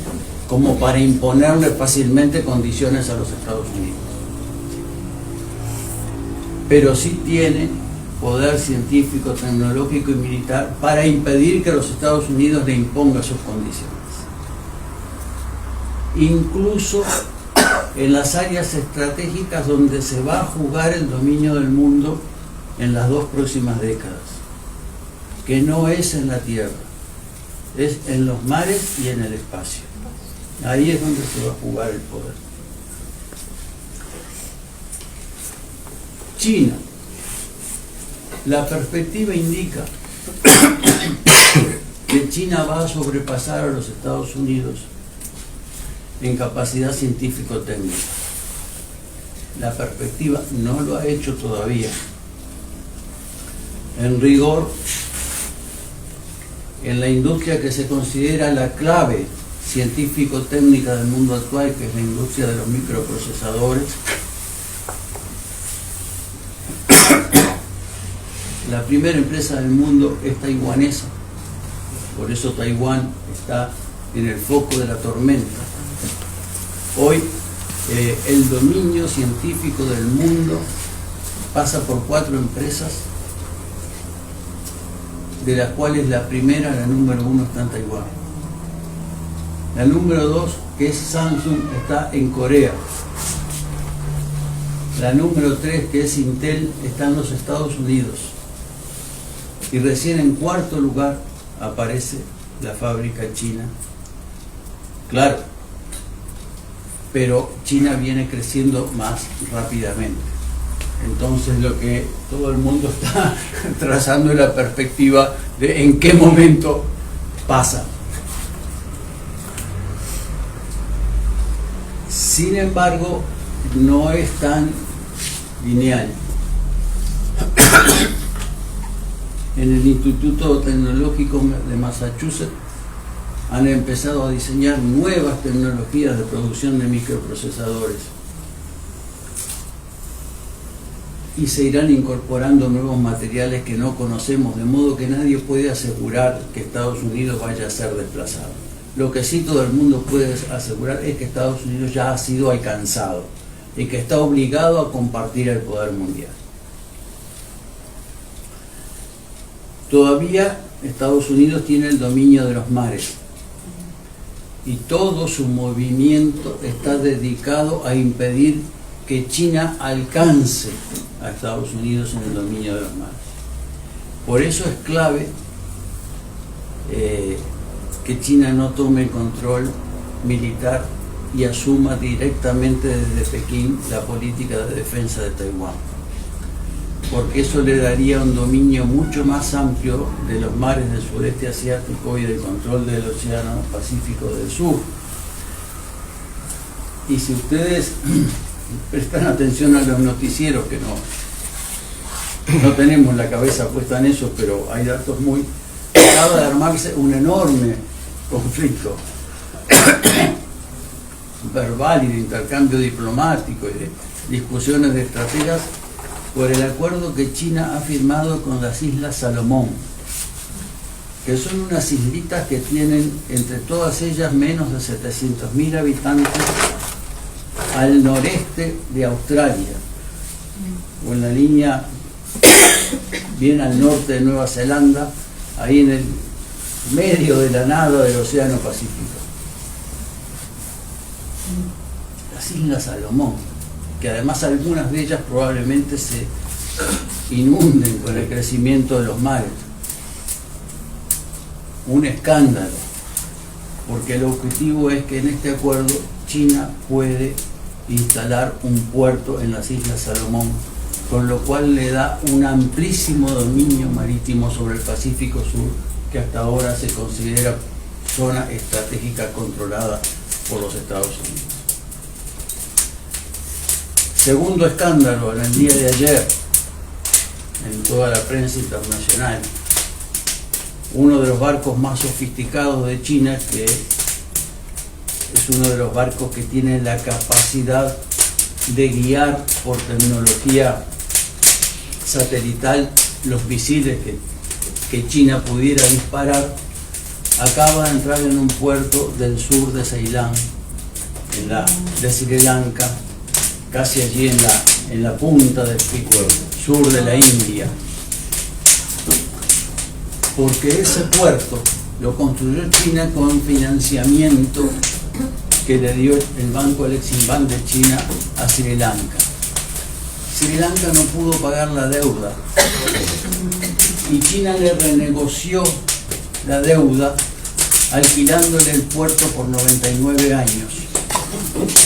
como para imponerle fácilmente condiciones a los Estados Unidos. Pero sí tiene poder científico, tecnológico y militar para impedir que los Estados Unidos le impongan sus condiciones. Incluso en las áreas estratégicas donde se va a jugar el dominio del mundo en las 2 próximas décadas, que no es en la tierra, es en los mares y en el espacio. Ahí es donde se va a jugar el poder. China. La perspectiva indica que China va a sobrepasar a los Estados Unidos en capacidad científico-técnica. La perspectiva no lo ha hecho todavía. En rigor, en la industria que se considera la clave científico-técnica del mundo actual, que es la industria de los microprocesadores, la primera empresa del mundo es taiwanesa. Por eso Taiwán está en el foco de la tormenta. Hoy el dominio científico del mundo pasa por 4 empresas, de las cuales la primera, la número 1, está en Taiwán. La número 2, que es Samsung, está en Corea. La número 3, que es Intel, está en los Estados Unidos. Y recién en 4º lugar aparece la fábrica china. Claro, pero China viene creciendo más rápidamente. Entonces lo que todo el mundo está trazando es la perspectiva de en qué momento pasa. Sin embargo, no es tan lineal. En el Instituto Tecnológico de Massachusetts han empezado a diseñar nuevas tecnologías de producción de microprocesadores y se irán incorporando nuevos materiales que no conocemos, de modo que nadie puede asegurar que Estados Unidos vaya a ser desplazado. Lo que sí todo el mundo puede asegurar es que Estados Unidos ya ha sido alcanzado y que está obligado a compartir el poder mundial. Todavía Estados Unidos tiene el dominio de los mares y todo su movimiento está dedicado a impedir que China alcance a Estados Unidos en el dominio de los mares. Por eso es clave que China no tome el control militar y asuma directamente desde Pekín la política de defensa de Taiwán. porque eso le daría un dominio mucho más amplio de los mares del sudeste asiático y del control del Océano Pacífico del Sur. Y si ustedes prestan atención a los noticieros, que no tenemos la cabeza puesta en eso, pero hay datos muy... Acaba de armarse un enorme conflicto verbal y de intercambio diplomático y de discusiones de estrategias por el acuerdo que China ha firmado con las Islas Salomón, que son unas islitas que tienen entre todas ellas menos de 700.000 habitantes al noreste de Australia, o en la línea bien al norte de Nueva Zelanda, ahí en el medio de la nada del Océano Pacífico. Las Islas Salomón, que además algunas de ellas probablemente se inunden con el crecimiento de los mares. Un escándalo, porque el objetivo es que en este acuerdo China puede instalar un puerto en las Islas Salomón, con lo cual le da un amplísimo dominio marítimo sobre el Pacífico Sur, que hasta ahora se considera zona estratégica controlada por los Estados Unidos. Segundo escándalo en el día de ayer, en toda la prensa internacional, uno de los barcos más sofisticados de China, que es uno de los barcos que tiene la capacidad de guiar por tecnología satelital los misiles que China pudiera disparar, acaba de entrar en un puerto del sur de Ceilán, de Sri Lanka, casi allí en la punta del sur de la India, porque ese puerto lo construyó China con financiamiento que le dio el Banco Exim-Bank de China a Sri Lanka. Sri Lanka no pudo pagar la deuda y China le renegoció la deuda alquilándole el puerto por 99 años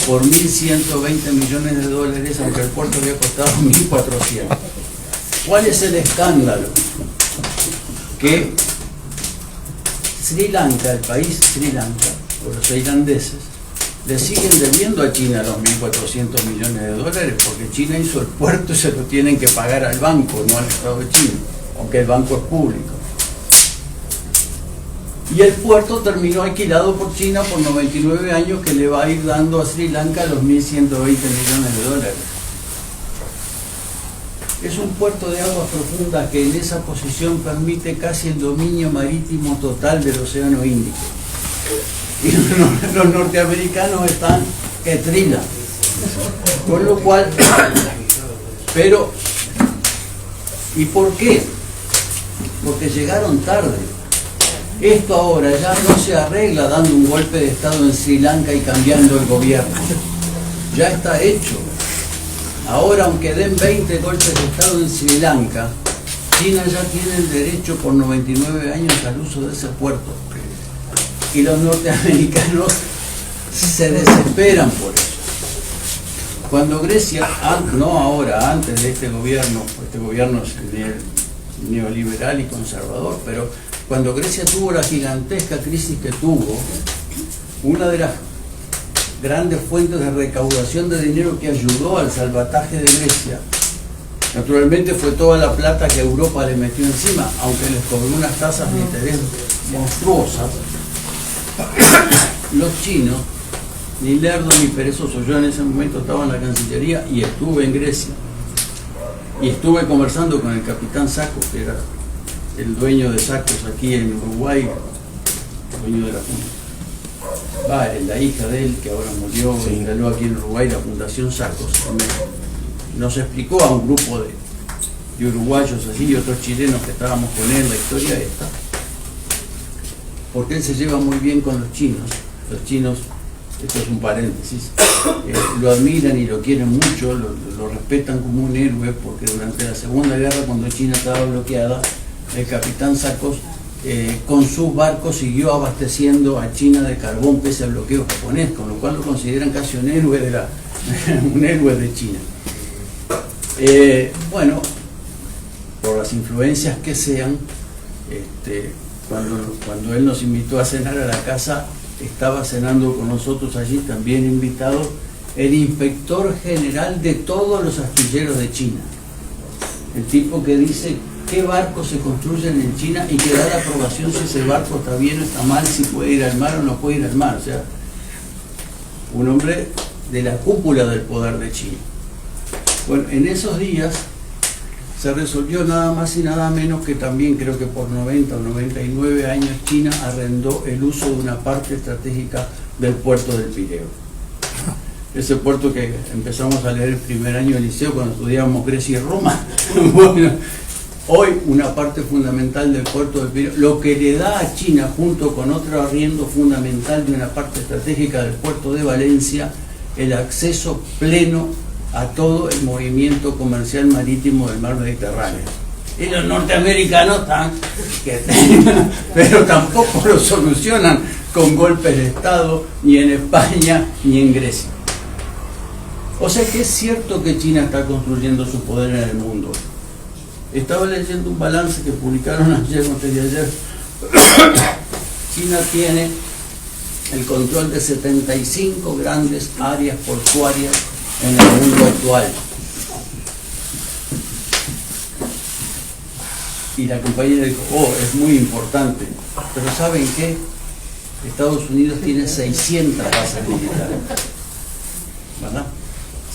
por 1.120 millones de dólares, aunque el puerto había costado 1.400. ¿Cuál es el escándalo? Que Sri Lanka, el país Sri Lanka, o los tailandeses, le siguen debiendo a China los 1.400 millones de dólares, porque China hizo el puerto y se lo tienen que pagar al banco, no al Estado de China, aunque el banco es público. Y el puerto terminó alquilado por China por 99 años, que le va a ir dando a Sri Lanka los 1.120 millones de dólares. Es un puerto de aguas profundas que en esa posición permite casi el dominio marítimo total del Océano Índico. Y los norteamericanos están que trilan. Con lo cual, pero, ¿y por qué? Porque llegaron tarde. Esto ahora ya no se arregla dando un golpe de Estado en Sri Lanka y cambiando el gobierno. Ya está hecho. Ahora, aunque den 20 golpes de Estado en Sri Lanka, China ya tiene el derecho por 99 años al uso de ese puerto. Y los norteamericanos se desesperan por eso. Cuando Grecia, no ahora, antes de este gobierno es neoliberal y conservador, pero cuando Grecia tuvo la gigantesca crisis que tuvo, una de las grandes fuentes de recaudación de dinero que ayudó al salvataje de Grecia, naturalmente fue toda la plata que Europa le metió encima, aunque les cobró unas tasas de interés monstruosas. Los chinos, ni lerdos ni perezosos, yo en ese momento estaba en la Cancillería y estuve en Grecia, y estuve conversando con el capitán Sacos, que era el dueño de Sacos aquí en Uruguay, dueño de la Fundación, la hija de él, que ahora murió, sí, instaló aquí en Uruguay la Fundación Sacos. Nos explicó a un grupo de uruguayos así y otros chilenos que estábamos con él la historia esta, porque él se lleva muy bien con los chinos. Los chinos, esto es un paréntesis, lo admiran y lo quieren mucho, lo respetan como un héroe, porque durante la Segunda Guerra, cuando China estaba bloqueada, el capitán Sacos con sus barcos siguió abasteciendo a China de carbón pese al bloqueo japonés, con lo cual lo consideran casi un héroe un héroe de China. Bueno, por las influencias que sean, cuando él nos invitó a cenar a la casa, estaba cenando con nosotros allí, también invitado, el inspector general de todos los astilleros de China. El tipo que dice qué barcos se construyen en China y que da la aprobación si ese barco está bien o está mal, si puede ir al mar o no puede ir al mar. O sea, un hombre de la cúpula del poder de China. Bueno, en esos días se resolvió nada más y nada menos que también, creo que por 90 o 99 años, China arrendó el uso de una parte estratégica del puerto del Pireo. Ese puerto que empezamos a leer el primer año del liceo cuando estudiábamos Grecia y Roma. Bueno, hoy una parte fundamental del puerto del Pireo, lo que le da a China, junto con otro arriendo fundamental de una parte estratégica del puerto de Valencia, el acceso pleno a todo el movimiento comercial marítimo del mar Mediterráneo. Y los norteamericanos están, pero tampoco lo solucionan con golpes de Estado, ni en España, ni en Grecia. O sea que es cierto que China está construyendo su poder en el mundo. Estaba leyendo un balance que publicaron ayer, no sé de ayer. China tiene el control de 75 grandes áreas portuarias en el mundo actual. Y la compañera dijo, es muy importante. Pero ¿saben qué? Estados Unidos tiene 600 bases militares. ¿Verdad?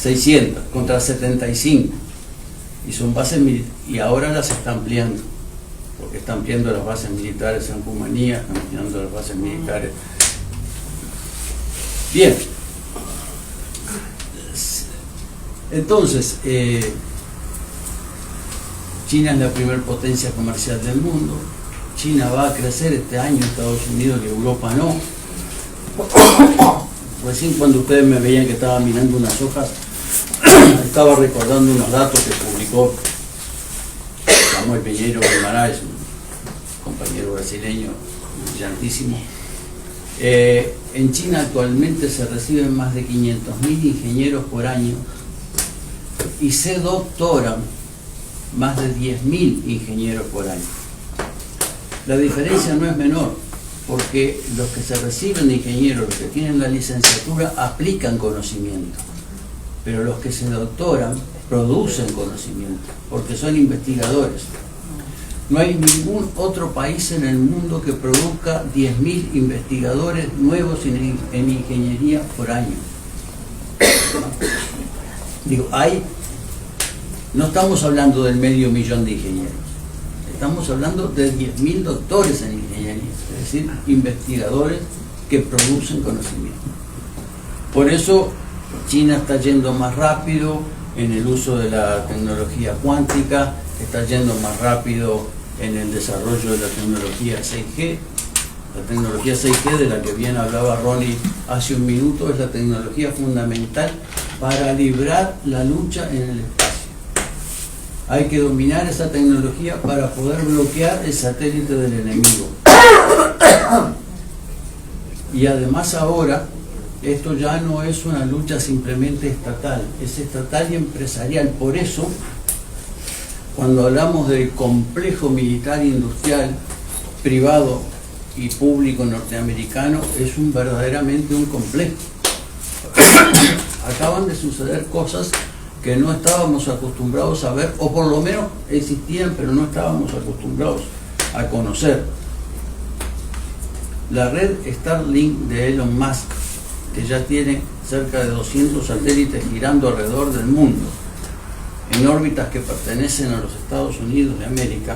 600 contra 75. Y son bases militares. Y ahora las está ampliando. Porque está ampliando las bases militares en Rumanía, están ampliando las bases militares. Bien. Entonces, China es la primera potencia comercial del mundo. China va a crecer este año, Estados Unidos y Europa no. Recién cuando ustedes me veían que estaba mirando unas hojas, estaba recordando unos datos que publicó Samuel Peñeiro Guimarães, un compañero brasileño brillantísimo. En China actualmente se reciben más de 500.000 ingenieros por año y se doctoran más de 10.000 ingenieros por año. La diferencia no es menor, porque los que se reciben de ingenieros, los que tienen la licenciatura, aplican conocimiento, pero los que se doctoran producen conocimiento, porque son investigadores. No hay ningún otro país en el mundo que produzca 10.000 investigadores nuevos en ingeniería por año. Digo, no estamos hablando del 500.000 de ingenieros, estamos hablando de 10.000 doctores en ingeniería, es decir, investigadores que producen conocimiento. Por eso China está yendo más rápido en el uso de la tecnología cuántica, está yendo más rápido en el desarrollo de la tecnología 6G. La tecnología 6G, de la que bien hablaba Ronnie hace un minuto, es la tecnología fundamental para librar la lucha en el espacio. Hay que dominar esa tecnología para poder bloquear el satélite del enemigo. Y además ahora, esto ya no es una lucha simplemente estatal, es estatal y empresarial. Por eso, cuando hablamos del complejo militar industrial privado y público norteamericano, es verdaderamente un complejo. Acaban de suceder cosas que no estábamos acostumbrados a ver, o por lo menos existían, pero no estábamos acostumbrados a conocer. La red Starlink de Elon Musk, que ya tiene cerca de 200 satélites girando alrededor del mundo, en órbitas que pertenecen a los Estados Unidos de América,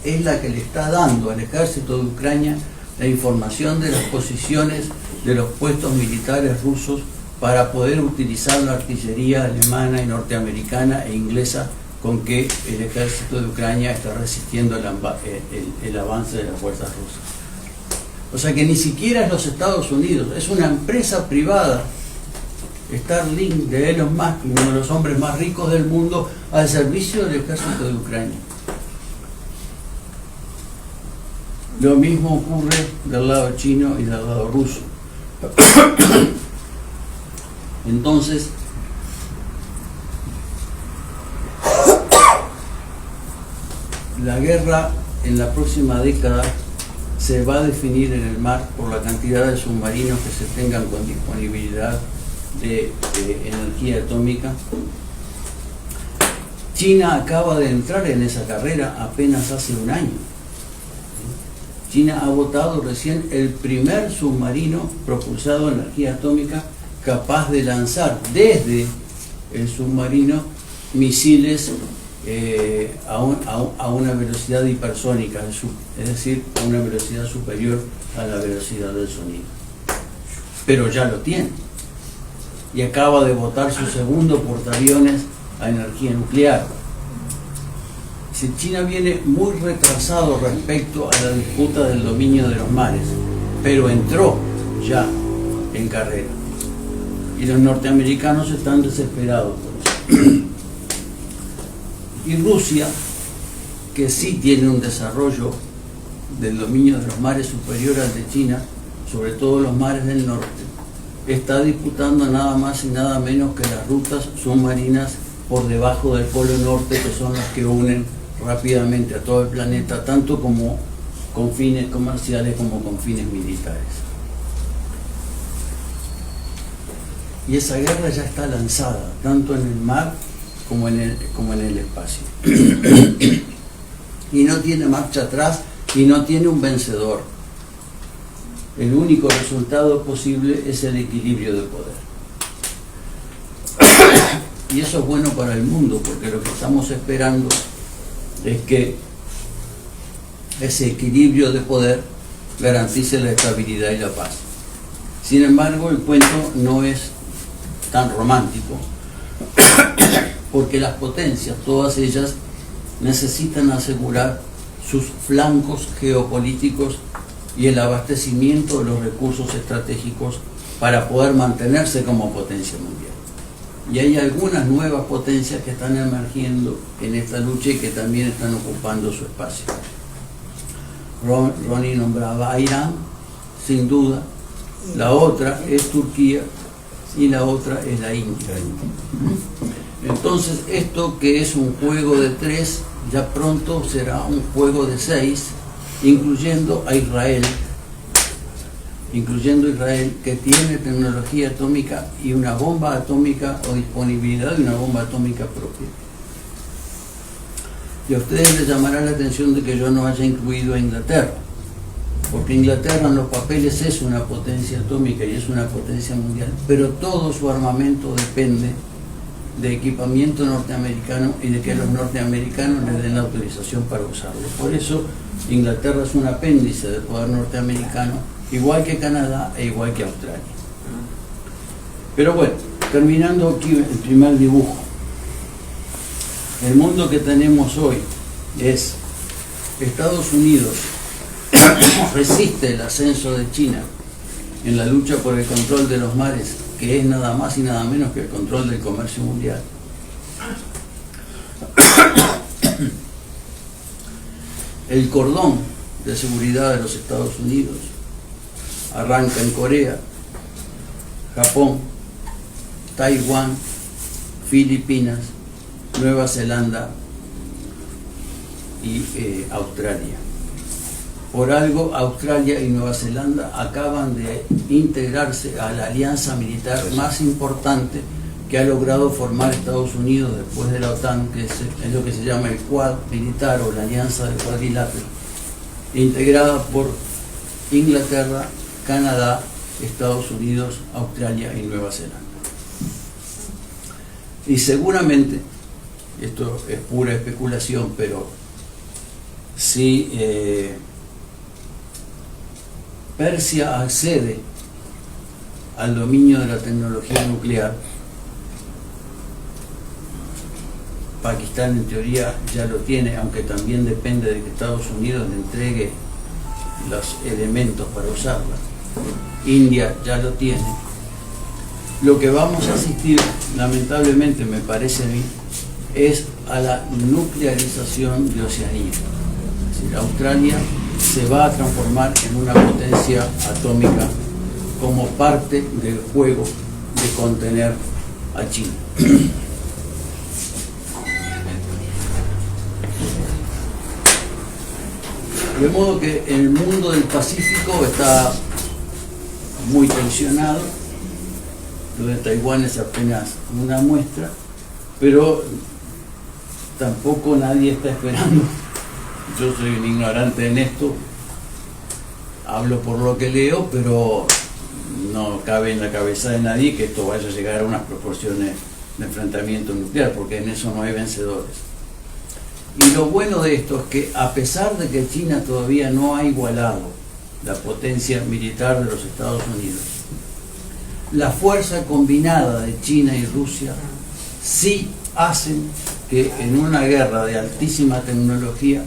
es la que le está dando al ejército de Ucrania la información de las posiciones de los puestos militares rusos para poder utilizar la artillería alemana y norteamericana e inglesa con que el ejército de Ucrania está resistiendo el avance de las fuerzas rusas. O sea que ni siquiera es los Estados Unidos, es una empresa privada, Starlink de Elon Musk, uno de los hombres más ricos del mundo, al servicio del ejército de Ucrania. Lo mismo ocurre del lado chino y del lado ruso. Entonces, La guerra en la próxima década se va a definir en el mar por la cantidad de submarinos que se tengan con disponibilidad de energía atómica. China acaba de entrar en esa carrera apenas hace un año. China ha votado recién el primer submarino propulsado en energía atómica capaz de lanzar desde el submarino misiles a una velocidad hipersónica, es decir, a una velocidad superior a la velocidad del sonido. Pero ya lo tiene. Y acaba de votar su segundo portaaviones a energía nuclear. Si China viene muy retrasado respecto a la disputa del dominio de los mares, pero entró ya en carrera. Y los norteamericanos están desesperados por eso. Y Rusia, que sí tiene un desarrollo del dominio de los mares superior al de China, sobre todo los mares del norte, está disputando nada más y nada menos que las rutas submarinas por debajo del Polo Norte, que son las que unen rápidamente a todo el planeta, tanto como con fines comerciales como con fines militares. Y esa guerra ya está lanzada, tanto en el mar como en el espacio. Y no tiene marcha atrás y no tiene un vencedor. El único resultado posible es el equilibrio de poder. Y eso es bueno para el mundo, porque lo que estamos esperando es que ese equilibrio de poder garantice la estabilidad y la paz. Sin embargo, el cuento no es tan romántico, porque las potencias, todas ellas, necesitan asegurar sus flancos geopolíticos y el abastecimiento de los recursos estratégicos para poder mantenerse como potencia mundial. Y hay algunas nuevas potencias que están emergiendo en esta lucha y que también están ocupando su espacio. Ronnie nombraba a Irán, sin duda. La otra es Turquía y la otra es la India. Entonces, esto que es un juego de 3, ya pronto será un juego de 6, incluyendo Israel, que tiene tecnología atómica y una bomba atómica, o disponibilidad de una bomba atómica propia. Y a ustedes les llamará la atención de que yo no haya incluido a Inglaterra, porque Inglaterra en los papeles es una potencia atómica y es una potencia mundial, pero todo su armamento depende de equipamiento norteamericano y de que los norteamericanos les den la autorización para usarlo. Por eso Inglaterra es un apéndice del poder norteamericano, igual que Canadá e igual que Australia. Pero bueno, terminando aquí el primer dibujo. El mundo que tenemos hoy es Estados Unidos resiste el ascenso de China en la lucha por el control de los mares, que es nada más y nada menos que el control del comercio mundial. El cordón de seguridad de los Estados Unidos arranca en Corea, Japón, Taiwán, Filipinas, Nueva Zelanda y Australia. Por algo, Australia y Nueva Zelanda acaban de integrarse a la alianza militar más importante que ha logrado formar Estados Unidos después de la OTAN, que es lo que se llama el Quad militar, o la alianza del cuadrilátero, integrada por Inglaterra, Canadá, Estados Unidos, Australia y Nueva Zelanda. Y seguramente, esto es pura especulación, pero si Persia accede al dominio de la tecnología nuclear, Pakistán en teoría ya lo tiene, aunque también depende de que Estados Unidos le entregue los elementos para usarla. India ya lo tiene. Lo que vamos a asistir, lamentablemente me parece a mí, es a la nuclearización de Oceanía. Es decir, Australia se va a transformar en una potencia atómica como parte del juego de contener a China. De modo que el mundo del Pacífico está muy tensionado. Lo de Taiwán es apenas una muestra, pero tampoco nadie está esperando. Yo soy un ignorante en esto, hablo por lo que leo, pero no cabe en la cabeza de nadie que esto vaya a llegar a unas proporciones de enfrentamiento nuclear, porque en eso no hay vencedores. Y lo bueno de esto es que, a pesar de que China todavía no ha igualado la potencia militar de los Estados Unidos, la fuerza combinada de China y Rusia sí hacen que en una guerra de altísima tecnología,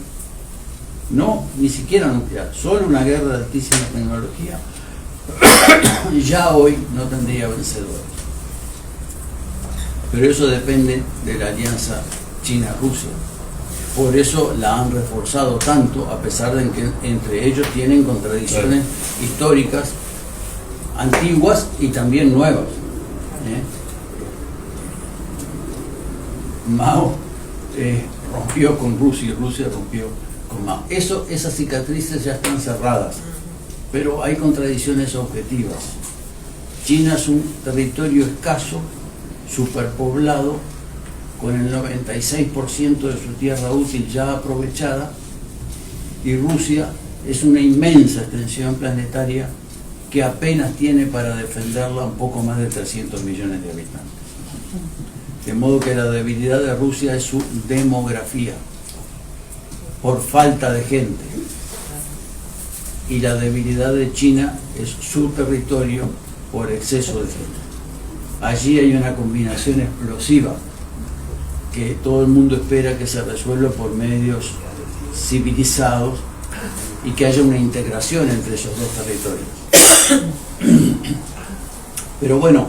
no ni siquiera nuclear, solo una guerra de altísima tecnología, ya hoy no tendría vencedores. Pero eso depende de la alianza China-Rusia. Por eso la han reforzado tanto, a pesar de que entre ellos tienen contradicciones históricas, antiguas y también nuevas. Mao rompió con Rusia y Rusia rompió con Mao. Esas cicatrices ya están cerradas, pero hay contradicciones objetivas. China es un territorio escaso, superpoblado, con el 96% de su tierra útil ya aprovechada, y Rusia es una inmensa extensión planetaria que apenas tiene para defenderla un poco más de 300 millones de habitantes. De modo que la debilidad de Rusia es su demografía, por falta de gente, y la debilidad de China es su territorio por exceso de gente. Allí hay una combinación explosiva que todo el mundo espera que se resuelva por medios civilizados y que haya una integración entre esos dos territorios. Pero bueno,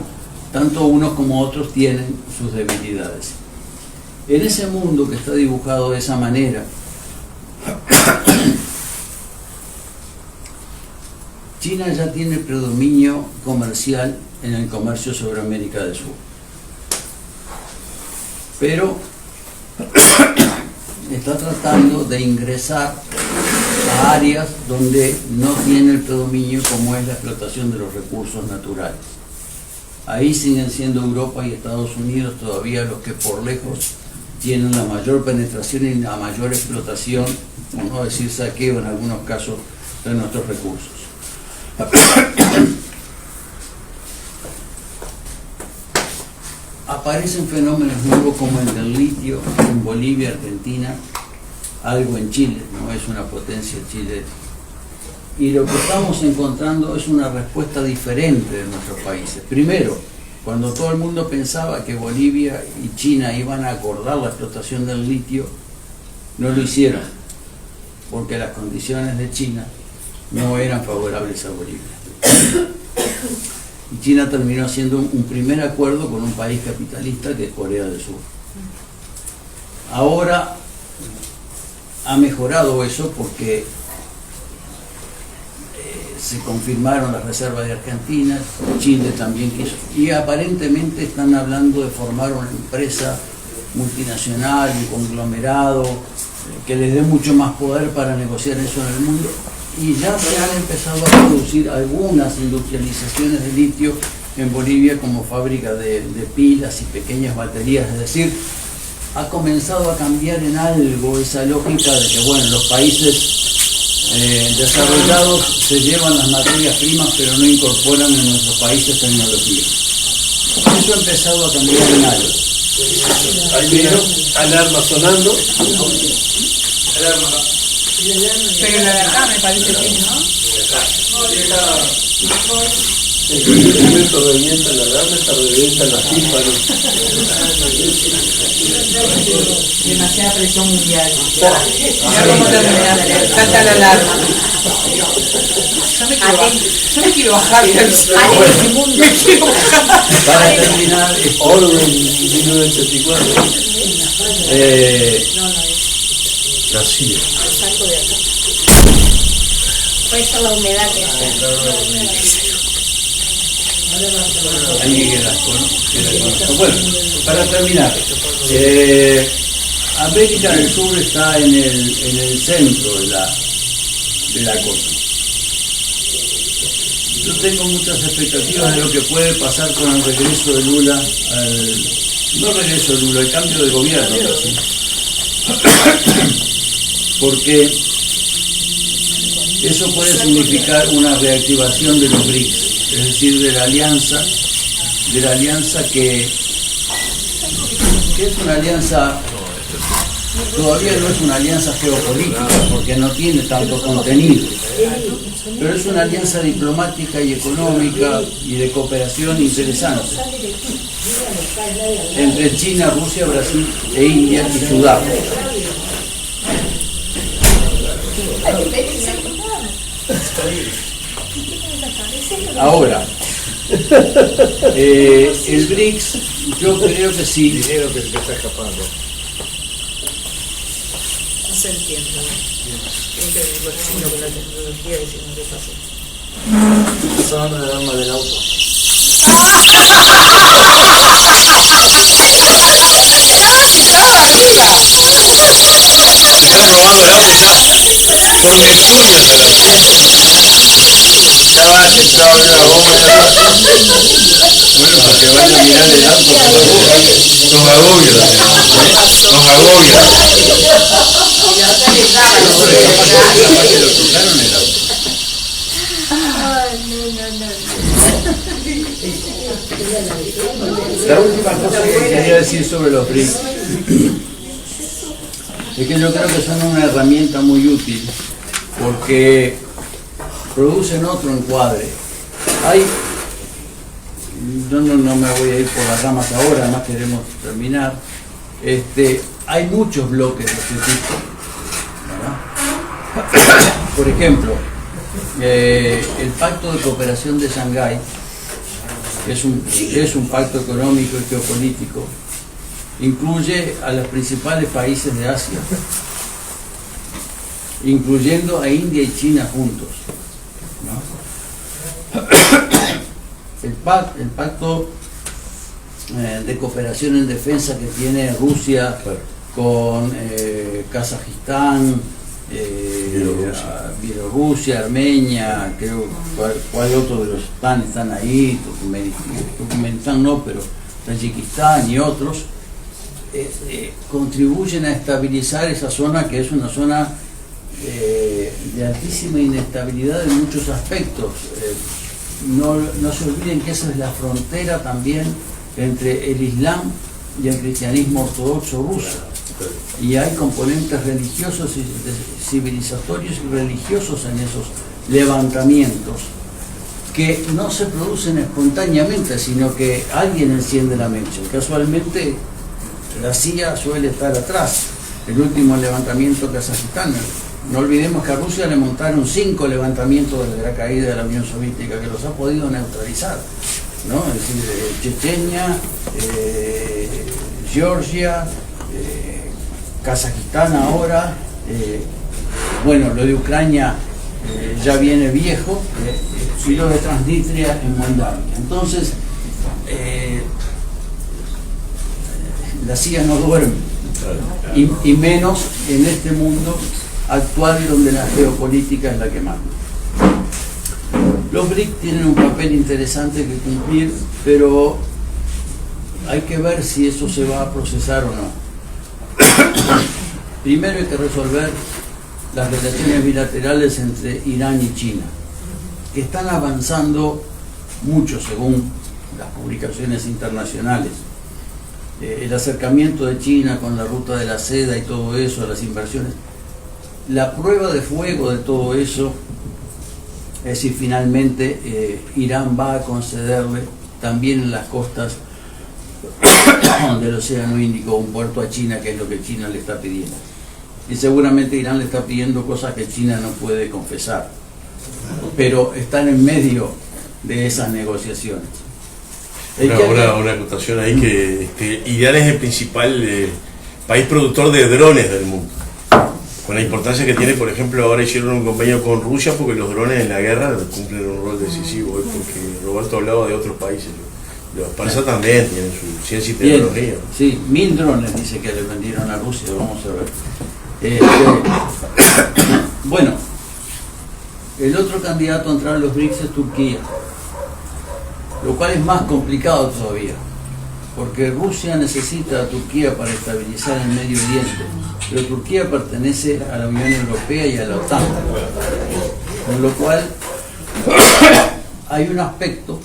tanto unos como otros tienen sus debilidades. En ese mundo que está dibujado de esa manera, China ya tiene predominio comercial en el comercio sobre América del Sur. Pero está tratando de ingresar a áreas donde no tiene el predominio, como es la explotación de los recursos naturales. Ahí siguen siendo Europa y Estados Unidos todavía los que por lejos tienen la mayor penetración y la mayor explotación, por no decir saqueo en algunos casos, de nuestros recursos. Aparecen fenómenos nuevos como el del litio en Bolivia, Argentina, algo en Chile, no es una potencia Chile. Y lo que estamos encontrando es una respuesta diferente de nuestros países. Primero, cuando todo el mundo pensaba que Bolivia y China iban a acordar la explotación del litio, no lo hicieron, porque las condiciones de China no eran favorables a Bolivia. Y China terminó haciendo un primer acuerdo con un país capitalista que es Corea del Sur. Ahora ha mejorado eso porque se confirmaron las reservas de Argentina, Chile también quiso, y aparentemente están hablando de formar una empresa multinacional, un conglomerado, que les dé mucho más poder para negociar eso en el mundo. Y ya se han empezado a producir algunas industrializaciones de litio en Bolivia como fábrica de pilas y pequeñas baterías, es decir, ha comenzado a cambiar en algo esa lógica de que, bueno, los países desarrollados se llevan las materias primas pero no incorporan en nuestros países tecnología. Eso ha empezado a cambiar en algo. Hay alarma sonando. Pero la verdad me parece que no. En cualquier momento revientan la alarma, se revientan las tímpanos. Demasiada presión mundial. Mira cómo termina, salta la alarma. Yo me quiero bajar del mundo. Me quiero bajar. Para terminar, Orwell 1984. Así es. Saco de acá. Puede ser la humedad que hace. alguien queda con esto. Bueno, para terminar, América del Sur está en el centro de la cosa. Yo tengo muchas expectativas de lo que puede pasar con el regreso de Lula, no regreso de Lula, el cambio de gobierno, ¿sí? Porque eso puede significar una reactivación de los BRICS, es decir, de la alianza que es una alianza, todavía no es una alianza geopolítica, porque no tiene tanto contenido, pero es una alianza diplomática y económica y de cooperación interesante entre China, Rusia, Brasil e India y Sudán. Ahora, el BRICS, yo creo que sí. Dinero que se está escapando. No se entiende. Tiene que ver con la tecnología y si no, ¿qué pasa? Son la dama del auto. Están robando el auto ya. Con extraños al auto. Ya va, que estaba en la bomba de la Bueno, para que vayan a mirar el auto, Nos agobia la señora. Nos agobia. Y ya está que capaz que lo tocaron el auto. Ay, no. La última cosa que quería decir sobre los BRICS es que yo creo que son una herramienta muy útil porque producen otro encuadre. Yo no me voy a ir por las ramas ahora, además queremos terminar. Hay muchos bloques de este tipo, ¿verdad? Por ejemplo, el Pacto de Cooperación de Shanghái es un pacto económico y geopolítico, incluye a los principales países de Asia, incluyendo a India y China juntos, ¿no? El pacto de cooperación en defensa que tiene Rusia con Kazajistán, Bielorrusia, Armenia, creo cuál otro de los están ahí, Turkmenistán no, pero Tayikistán y otros, contribuyen a estabilizar esa zona que es una zona de altísima inestabilidad en muchos aspectos. No se olviden que esa es la frontera también entre el Islam y el cristianismo ortodoxo ruso. Y hay componentes religiosos y civilizatorios y religiosos en esos levantamientos que no se producen espontáneamente, sino que alguien enciende la mecha. Casualmente la CIA suele estar atrás. El último levantamiento Kazajistán, no olvidemos que a Rusia le montaron 5 levantamientos desde la caída de la Unión Soviética que los ha podido neutralizar, ¿no? Es decir, Chechenia, Georgia, Kazajistán ahora, bueno, lo de Ucrania ya viene viejo, y lo de Transnistria en Moldavia. Entonces, la CIA no duerme, y menos en este mundo actual donde la geopolítica es la que manda. Los BRICS tienen un papel interesante que cumplir, pero hay que ver si eso se va a procesar o no. Primero hay que resolver las relaciones bilaterales entre Irán y China, que están avanzando mucho según las publicaciones internacionales. El acercamiento de China con la ruta de la seda y todo eso, las inversiones. La prueba de fuego de todo eso es si finalmente Irán va a concederle también en las costas del Océano Índico un puerto a China, que es lo que China le está pidiendo. Y seguramente Irán le está pidiendo cosas que China no puede confesar, pero están en medio de esas negociaciones. Una acotación ahí que Irán es el principal país productor de drones del mundo, con la importancia que tiene. Por ejemplo, ahora hicieron un convenio con Rusia porque los drones en la guerra cumplen un rol decisivo, porque Roberto hablaba de otros países. Los persas también tienen su ciencia y tecnología. Bien, sí, 1000 drones dice que le vendieron a Rusia, vamos a ver. Bueno, El otro candidato a entrar en los BRICS es Turquía, lo cual es más complicado todavía, porque Rusia necesita a Turquía para estabilizar el Medio Oriente, pero Turquía pertenece a la Unión Europea y a la OTAN, con lo cual hay un aspecto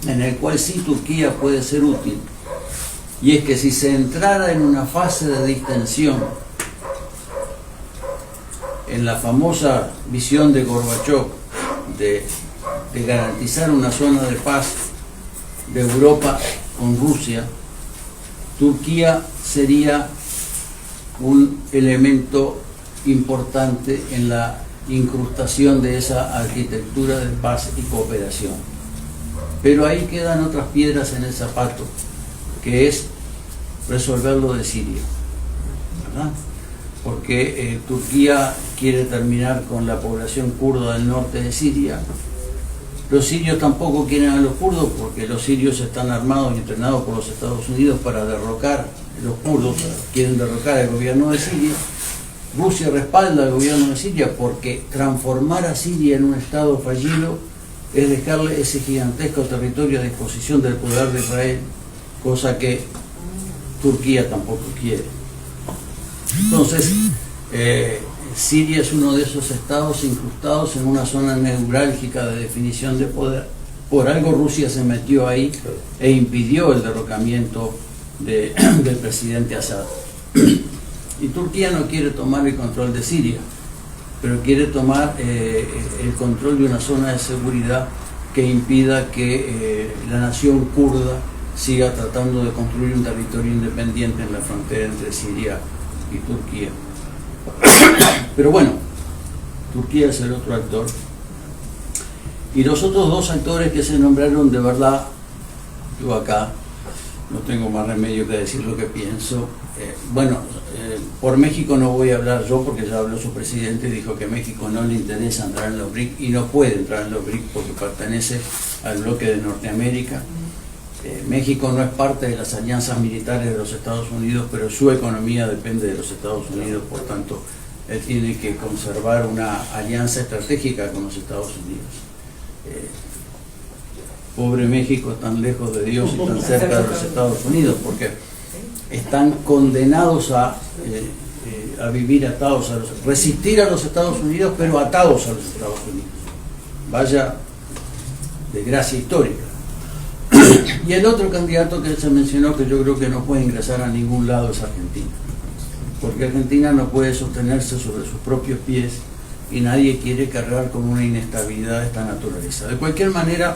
en el cual sí Turquía puede ser útil, y es que si se entrara en una fase de distensión, en la famosa visión de Gorbachov de garantizar una zona de paz de Europa con Rusia, Turquía sería un elemento importante en la incrustación de esa arquitectura de paz y cooperación. Pero ahí quedan otras piedras en el zapato, que es resolver lo de Siria, ¿verdad? Porque Turquía quiere terminar con la población kurda del norte de Siria. Los sirios tampoco quieren a los kurdos, porque los sirios están armados y entrenados por los Estados Unidos para derrocar los kurdos, quieren derrocar el gobierno de Siria. Rusia respalda al gobierno de Siria porque transformar a Siria en un estado fallido es dejarle ese gigantesco territorio a disposición del poder de Israel, cosa que Turquía tampoco quiere. Entonces, Siria es uno de esos estados incrustados en una zona neurálgica de definición de poder. Por algo Rusia se metió ahí e impidió el derrocamiento del presidente Assad. Y Turquía no quiere tomar el control de Siria, pero quiere tomar el control de una zona de seguridad que impida que la nación kurda siga tratando de construir un territorio independiente en la frontera entre Siria y Turquía. Pero bueno, Turquía es el otro actor. Y los otros dos actores que se nombraron, de verdad, yo acá no tengo más remedio que decir lo que pienso. Por México no voy a hablar yo, porque ya habló su presidente y dijo que a México no le interesa entrar en los BRIC y no puede entrar en los BRIC porque pertenece al bloque de Norteamérica. México no es parte de las alianzas militares de los Estados Unidos, pero su economía depende de los Estados Unidos, por tanto, él tiene que conservar una alianza estratégica con los Estados Unidos. Pobre México, tan lejos de Dios y tan cerca de los Estados Unidos, porque están condenados a vivir atados resistir a los Estados Unidos, pero atados a los Estados Unidos. Vaya desgracia histórica. Y el otro candidato que se mencionó, que yo creo que no puede ingresar a ningún lado, es Argentina, porque Argentina no puede sostenerse sobre sus propios pies y nadie quiere cargar con una inestabilidad de esta naturaleza. De cualquier manera,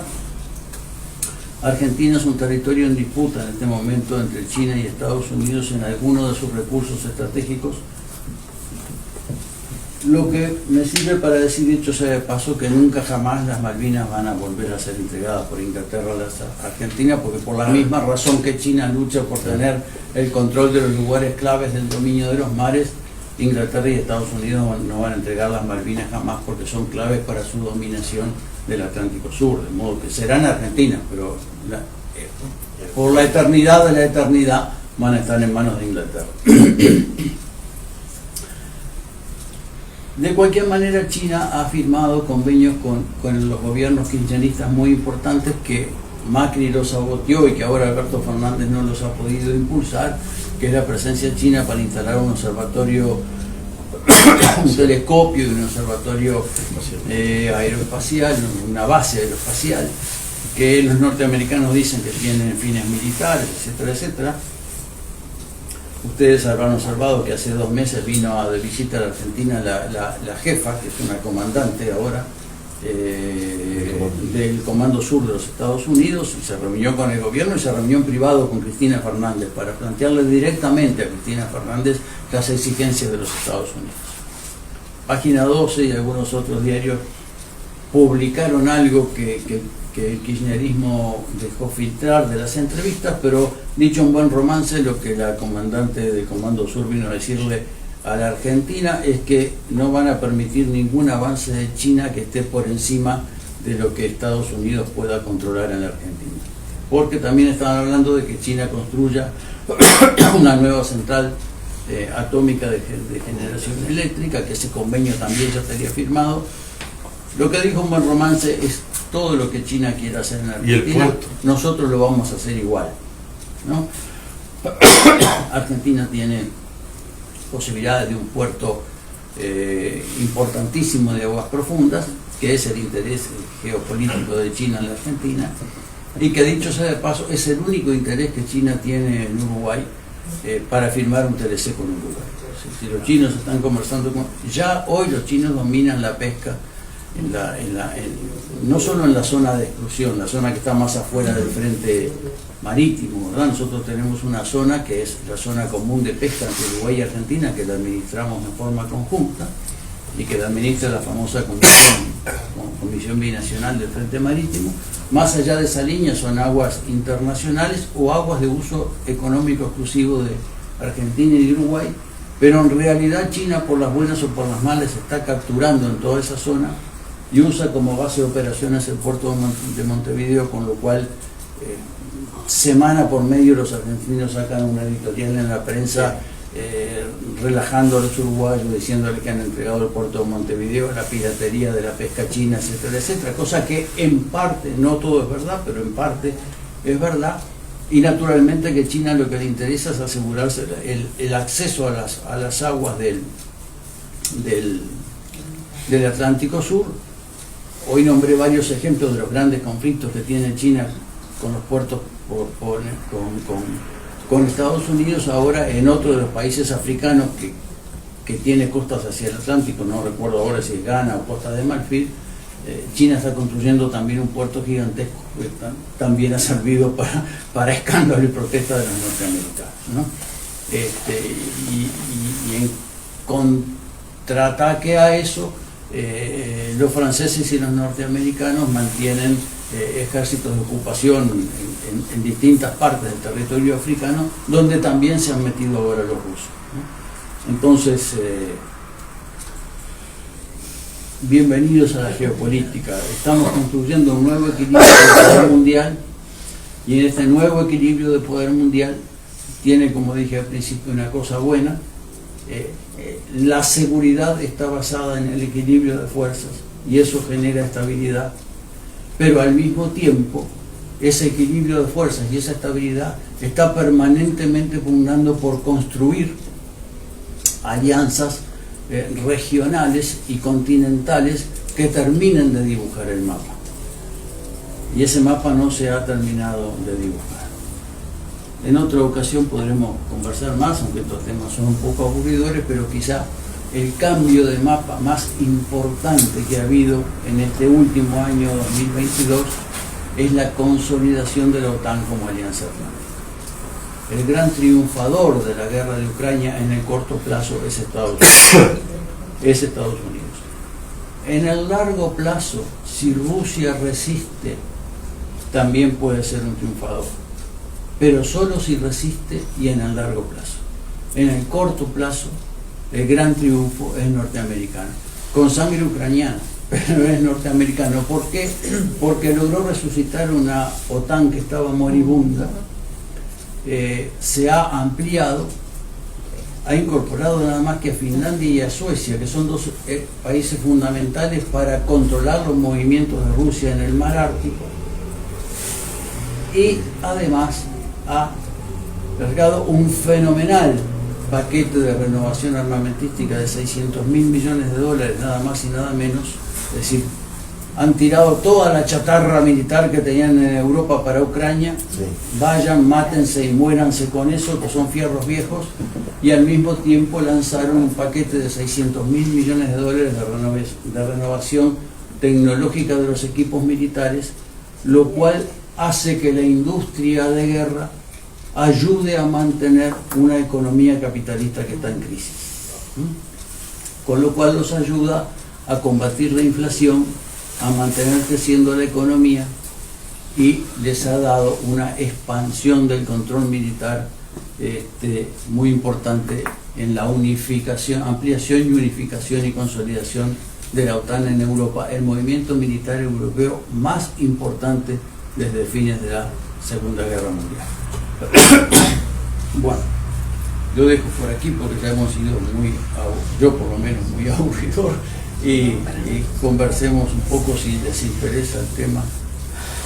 Argentina es un territorio en disputa en este momento entre China y Estados Unidos en algunos de sus recursos estratégicos, lo que me sirve para decir, dicho sea de paso, que nunca jamás las Malvinas van a volver a ser entregadas por Inglaterra a Argentina, porque por la misma razón que China lucha por tener el control de los lugares claves del dominio de los mares, Inglaterra y Estados Unidos no van a entregar las Malvinas jamás, porque son claves para su dominación del Atlántico Sur, de modo que serán Argentinas, pero por la eternidad de la eternidad van a estar en manos de Inglaterra. De cualquier manera, China ha firmado convenios con los gobiernos kirchneristas muy importantes que Macri los saboteó y que ahora Alberto Fernández no los ha podido impulsar, que es la presencia china para instalar un observatorio, un telescopio y un observatorio aeroespacial, una base aeroespacial, que los norteamericanos dicen que tienen fines militares, etcétera, etcétera. Ustedes habrán observado que hace 2 meses vino de visita a la Argentina la jefa, que es una comandante ahora, del Comando Sur de los Estados Unidos, y se reunió con el gobierno y se reunió en privado con Cristina Fernández para plantearle directamente a Cristina Fernández las exigencias de los Estados Unidos. Página 12 y algunos otros diarios publicaron algo que el kirchnerismo dejó filtrar de las entrevistas, pero dicho en buen romance, lo que la comandante del Comando Sur vino a decirle a la Argentina es que no van a permitir ningún avance de China que esté por encima de lo que Estados Unidos pueda controlar en la Argentina. Porque también estaban hablando de que China construya una nueva central atómica de generación eléctrica, que ese convenio también ya estaría firmado, Lo que dijo un buen romance es todo lo que China quiera hacer en Y el Argentina, puerto. nosotros lo vamos a hacer igual, ¿no? Argentina tiene posibilidades de un puerto importantísimo de aguas profundas, que es el interés geopolítico de China en la Argentina, y que dicho sea de paso es el único interés que China tiene en Uruguay para firmar un TLC con Uruguay. Si los chinos están conversando con... Ya hoy los chinos dominan la pesca no solo en la zona de exclusión, la zona que está más afuera del frente marítimo, ¿verdad? Nosotros tenemos una zona que es la zona común de pesca entre Uruguay y Argentina, que la administramos en forma conjunta y que la administra la famosa Comisión Binacional del Frente Marítimo. Más allá de esa línea son aguas internacionales o aguas de uso económico exclusivo de Argentina y de Uruguay, pero en realidad China, por las buenas o por las malas, está capturando en toda esa zona y usa como base de operaciones el puerto de Montevideo, con lo cual semana por medio los argentinos sacan una editorial en la prensa relajando a los uruguayos, diciéndole que han entregado el puerto de Montevideo a la piratería de la pesca china, etcétera, etcétera, cosa que en parte, no todo es verdad, pero en parte es verdad. Y naturalmente que China lo que le interesa es asegurarse el acceso a las aguas del Atlántico Sur. Hoy nombré varios ejemplos de los grandes conflictos que tiene China con los puertos con Estados Unidos. Ahora en otro de los países africanos que tiene costas hacia el Atlántico, no recuerdo ahora si es Ghana o Costa de Marfil, China está construyendo también un puerto gigantesco que también ha servido para escándalo y protesta de los norteamericanos, ¿no? Y en contraataque a eso, los franceses y los norteamericanos mantienen ejércitos de ocupación en distintas partes del territorio africano, donde también se han metido ahora los rusos, ¿no? Entonces, bienvenidos a la geopolítica. Estamos construyendo un nuevo equilibrio de poder mundial, y en este nuevo equilibrio de poder mundial tiene, como dije al principio, una cosa buena. La seguridad está basada en el equilibrio de fuerzas y eso genera estabilidad, pero al mismo tiempo ese equilibrio de fuerzas y esa estabilidad está permanentemente pugnando por construir alianzas regionales y continentales que terminen de dibujar el mapa, y ese mapa no se ha terminado de dibujar. En otra ocasión podremos conversar más, aunque estos temas son un poco aburridores, pero quizá el cambio de mapa más importante que ha habido en este último año 2022 es la consolidación de la OTAN como alianza atlántica. El gran triunfador de la guerra de Ucrania en el corto plazo es Estados Unidos. En el largo plazo, si Rusia resiste, también puede ser un triunfador, pero solo si resiste y en el largo plazo. En el corto plazo, el gran triunfo es norteamericano, con sangre ucraniana, pero es norteamericano. ¿Por qué? Porque logró resucitar una OTAN que estaba moribunda, se ha ampliado, ha incorporado nada más que a Finlandia y a Suecia, que son dos países fundamentales para controlar los movimientos de Rusia en el mar Ártico, y además ha largado un fenomenal paquete de renovación armamentística de 600.000 millones de dólares, nada más y nada menos. Es decir, han tirado toda la chatarra militar que tenían en Europa para Ucrania. Sí. Vayan, mátense y muéranse con eso, que son fierros viejos, y al mismo tiempo lanzaron un paquete de 600.000 millones de dólares de renovación tecnológica de los equipos militares, lo cual hace que la industria de guerra ayude a mantener una economía capitalista que está en crisis, con lo cual los ayuda a combatir la inflación, a mantener creciendo la economía, y les ha dado una expansión del control militar muy importante en la unificación, ampliación y unificación y consolidación de la OTAN en Europa, el movimiento militar europeo más importante desde fines de la Segunda Guerra Mundial. Bueno, yo dejo por aquí porque ya hemos sido yo por lo menos muy aburridor, y conversemos un poco si les interesa el tema.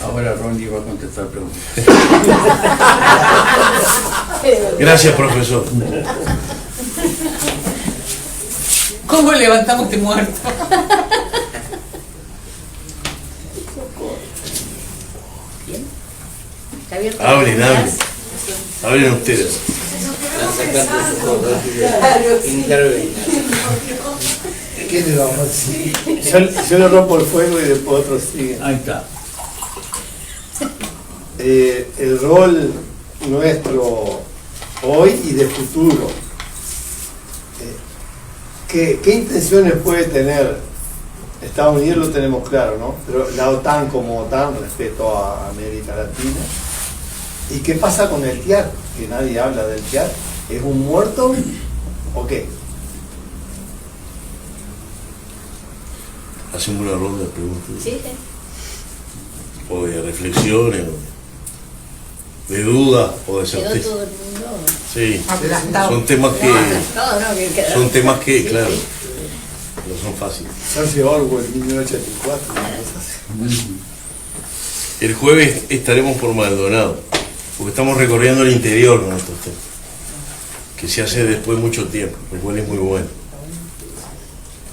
Ahora Ronnie va a contestar preguntas. Gracias, profesor. ¿Cómo levantamos este muerto? Bien. ¿Está abierto? Hablen ustedes. ¿Qué le vamos a decir? Yo le rompo el fuego y después otros siguen. Ahí está. El rol nuestro hoy y de futuro. ¿Qué intenciones puede tener Estados Unidos? Lo tenemos claro, ¿no? Pero la OTAN como OTAN respecto a América Latina. ¿Y qué pasa con el TIAR? Que nadie habla del TIAR. ¿Es un muerto o qué? Hacemos una ronda de preguntas. Sí, sí. O de reflexiones, o de dudas, o de Quedó certeza. todo el mundo. Sí, Aplastado. son temas que, Son que, claro, no son fáciles. George Orwell, 1984. El jueves estaremos por Maldonado, porque estamos recorriendo el interior con estos temas, que se hace después de mucho tiempo, lo cual es muy bueno.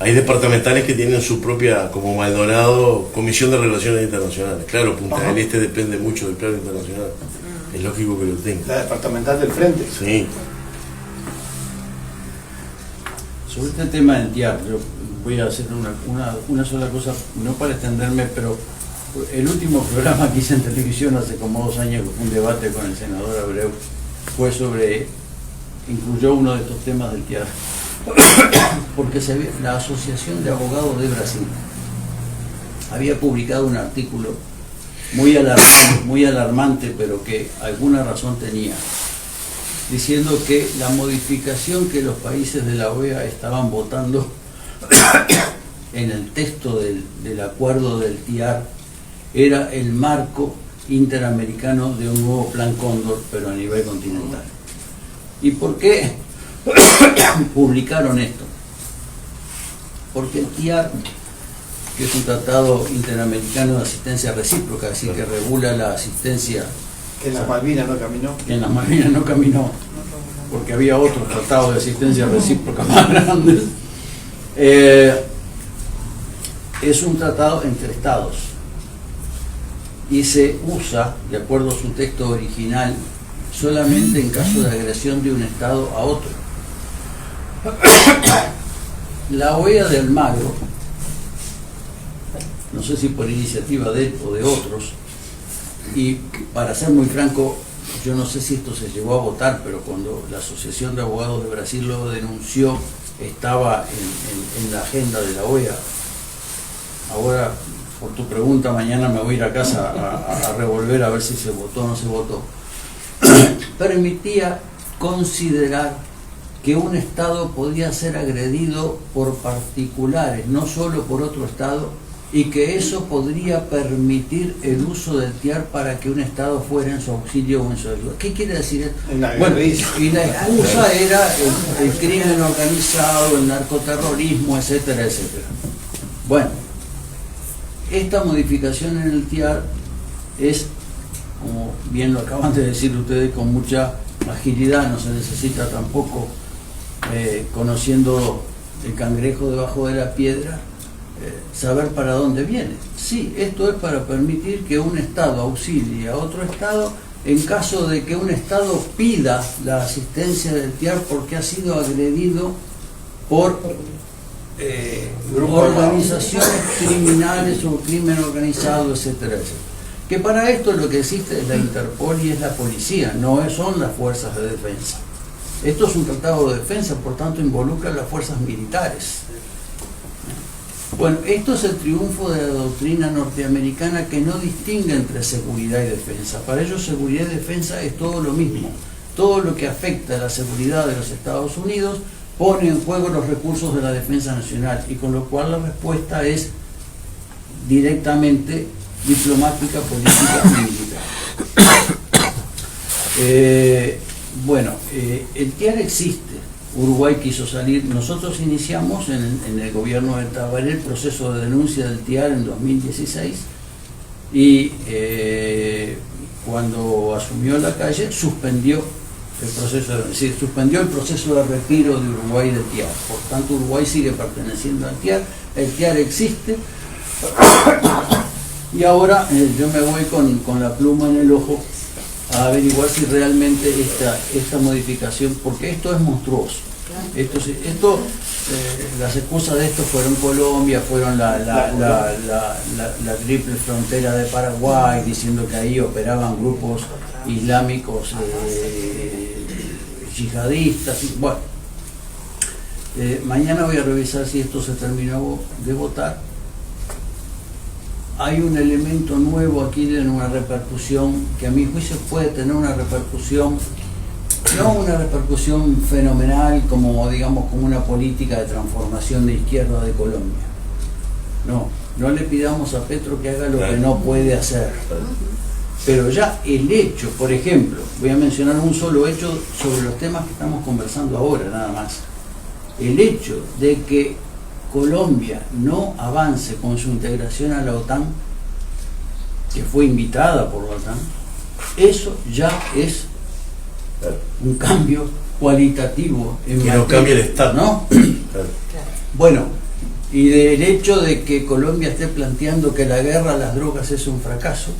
Hay departamentales que tienen su propia, como Maldonado, Comisión de Relaciones Internacionales. Claro, Punta del Este depende mucho del plano internacional. Es lógico que lo tenga. La departamental del frente. Sí. Sobre este tema del TIAR, yo voy a hacer una sola cosa, no para extenderme, pero el último programa que hice en televisión hace como 2 años, que fue un debate con el senador Abreu, fue incluyó uno de estos temas del TIAR, porque la Asociación de Abogados de Brasil había publicado un artículo muy alarmante, pero que alguna razón tenía, diciendo que la modificación que los países de la OEA estaban votando en el texto del acuerdo del TIAR era el marco interamericano de un nuevo plan Cóndor, pero a nivel continental. ¿Y por qué publicaron esto? Porque el TIAR, que es un tratado interamericano de asistencia recíproca, es decir, que regula la asistencia, Que en las Malvinas no caminó. que en las Malvinas no caminó, porque había otros tratados de asistencia recíproca más grandes, es un tratado entre estados y se usa, de acuerdo a su texto original, solamente en caso de agresión de un estado a otro. La OEA de Almagro, no sé si por iniciativa de él o de otros, y para ser muy franco, yo no sé si esto se llegó a votar, pero cuando la Asociación de Abogados de Brasil lo denunció, estaba en la agenda de la OEA. Ahora, por tu pregunta, mañana me voy a ir a casa a revolver a ver si se votó o no se votó. Permitía considerar que un Estado podía ser agredido por particulares, no solo por otro Estado, y que eso podría permitir el uso del TIAR para que un Estado fuera en su auxilio o en su ayuda. ¿Qué quiere decir esto? Bueno, y la excusa era el crimen organizado, el narcoterrorismo, etcétera, etcétera. Bueno, esta modificación en el TIAR es, como bien lo acaban de decir ustedes, con mucha agilidad, no se necesita tampoco, conociendo el cangrejo debajo de la piedra, saber para dónde viene. Sí, esto es para permitir que un Estado auxilie a otro Estado en caso de que un Estado pida la asistencia del TIAR porque ha sido agredido por organizaciones criminales o crimen organizado, etcétera, etcétera. Que para esto lo que existe es la Interpol y es la policía, no son las fuerzas de defensa. Esto es un tratado de defensa, por tanto involucra a las fuerzas militares. Bueno, esto es el triunfo de la doctrina norteamericana, que no distingue entre seguridad y defensa. Para ellos seguridad y defensa es todo lo mismo. Todo lo que afecta a la seguridad de los Estados Unidos pone en juego los recursos de la defensa nacional, y con lo cual la respuesta es directamente diplomática, política y militar. El TIAR existe, Uruguay quiso salir. Nosotros iniciamos en el gobierno de Tabaré el proceso de denuncia del TIAR en 2016 y cuando asumió la calle suspendió el proceso, es decir, suspendió el proceso de retiro de Uruguay del TIAR. Por tanto, Uruguay sigue perteneciendo al TIAR, el TIAR existe y ahora yo me voy con la pluma en el ojo a averiguar si realmente esta modificación, porque esto es monstruoso. Las excusas de esto fueron Colombia, fueron la triple frontera de Paraguay, diciendo que ahí operaban grupos islámicos yihadistas. Bueno, mañana voy a revisar si esto se terminó de votar. Hay un elemento nuevo aquí de una repercusión que a mi juicio puede tener una repercusión, no una repercusión fenomenal como digamos como una política de transformación de izquierda de Colombia. No le pidamos a Petro que haga lo que no puede hacer. Pero ya el hecho, por ejemplo, voy a mencionar un solo hecho sobre los temas que estamos conversando ahora, nada más. El hecho de que Colombia no avance con su integración a la OTAN, que fue invitada por la OTAN, eso ya es un cambio cualitativo en que no cambie el Estado, ¿no? Claro. Bueno, y del hecho de que Colombia esté planteando que la guerra a las drogas es un fracaso,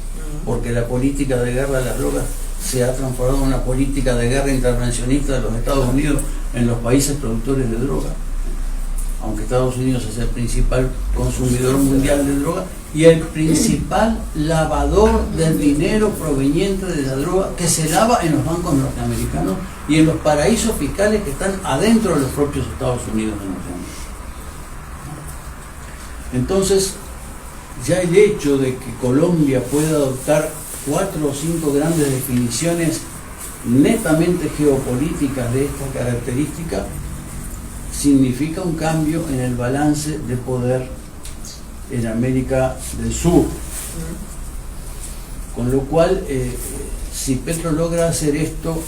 porque la política de guerra a las drogas se ha transformado en una política de guerra intervencionista de los Estados Unidos en los países productores de droga, aunque Estados Unidos es el principal consumidor mundial de droga y el principal lavador del dinero proveniente de la droga que se lava en los bancos norteamericanos y en los paraísos fiscales que están adentro de los propios Estados Unidos de Norteamérica. Entonces, ya el hecho de que Colombia pueda adoptar 4 o 5 grandes definiciones netamente geopolíticas de esta característica significa un cambio en el balance de poder en América del Sur. Con lo cual, si Petro logra hacer esto,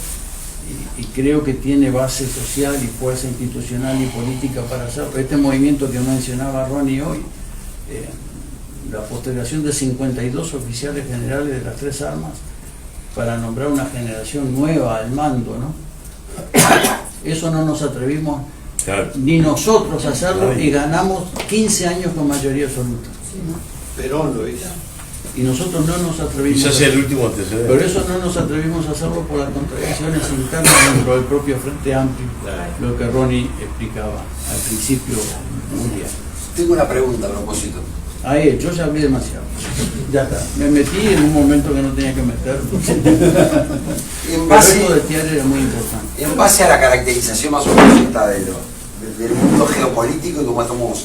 y creo que tiene base social y fuerza institucional y política para hacerlo, este movimiento que mencionaba Ronnie hoy, la postergación de 52 oficiales generales de las 3 armas para nombrar una generación nueva al mando, ¿no? Eso no nos atrevimos ni nosotros a hacerlo y ganamos 15 años con mayoría absoluta. Perón lo hizo. Y nosotros no nos atrevimos. Quizás el último antecedente. Por eso no nos atrevimos a hacerlo por las contradicciones internas dentro del propio Frente Amplio, lo que Ronnie explicaba al principio mundial. Tengo una pregunta a propósito. Ahí, yo ya hablé demasiado. Ya está. Me metí en un momento que no tenía que meter. En base, Pero esto de TIAR era muy importante. en base a la caracterización más o menos esta del mundo geopolítico y cómo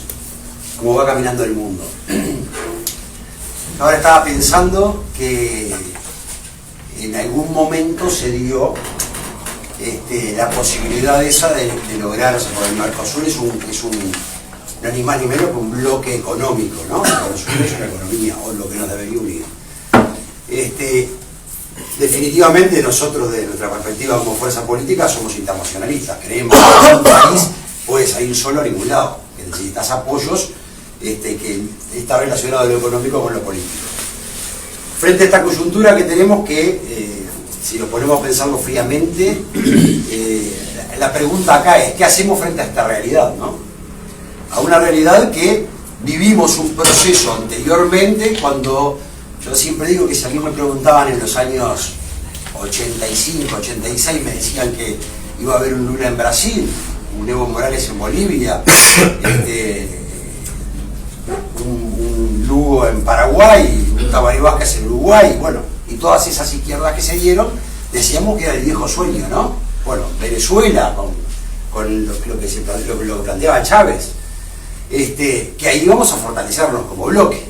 va caminando el mundo. Ahora estaba pensando que en algún momento se dio la posibilidad esa de lograr, por el Mercosur es un no ni más ni menos que un bloque económico, ¿no? El Mercosur es una economía, o lo que nos debería unir. Definitivamente nosotros, de nuestra perspectiva como fuerza política, somos internacionalistas. Creemos que un país puede salir solo a ningún lado, que necesitas apoyos que está relacionado lo económico con lo político. Frente a esta coyuntura que tenemos que, si lo ponemos a pensarlo fríamente, la pregunta acá es, ¿qué hacemos frente a esta realidad, no? A una realidad que vivimos un proceso anteriormente, cuando yo siempre digo que si a mí me preguntaban en los años 85, 86, me decían que iba a haber un Lula en Brasil, un Evo Morales en Bolivia, un Lugo en Paraguay, un Tabaré Vázquez en Uruguay, bueno, y todas esas izquierdas que se dieron, decíamos que era el viejo sueño, ¿no? Bueno, Venezuela, con lo que planteaba Chávez, que ahí vamos a fortalecernos como bloque,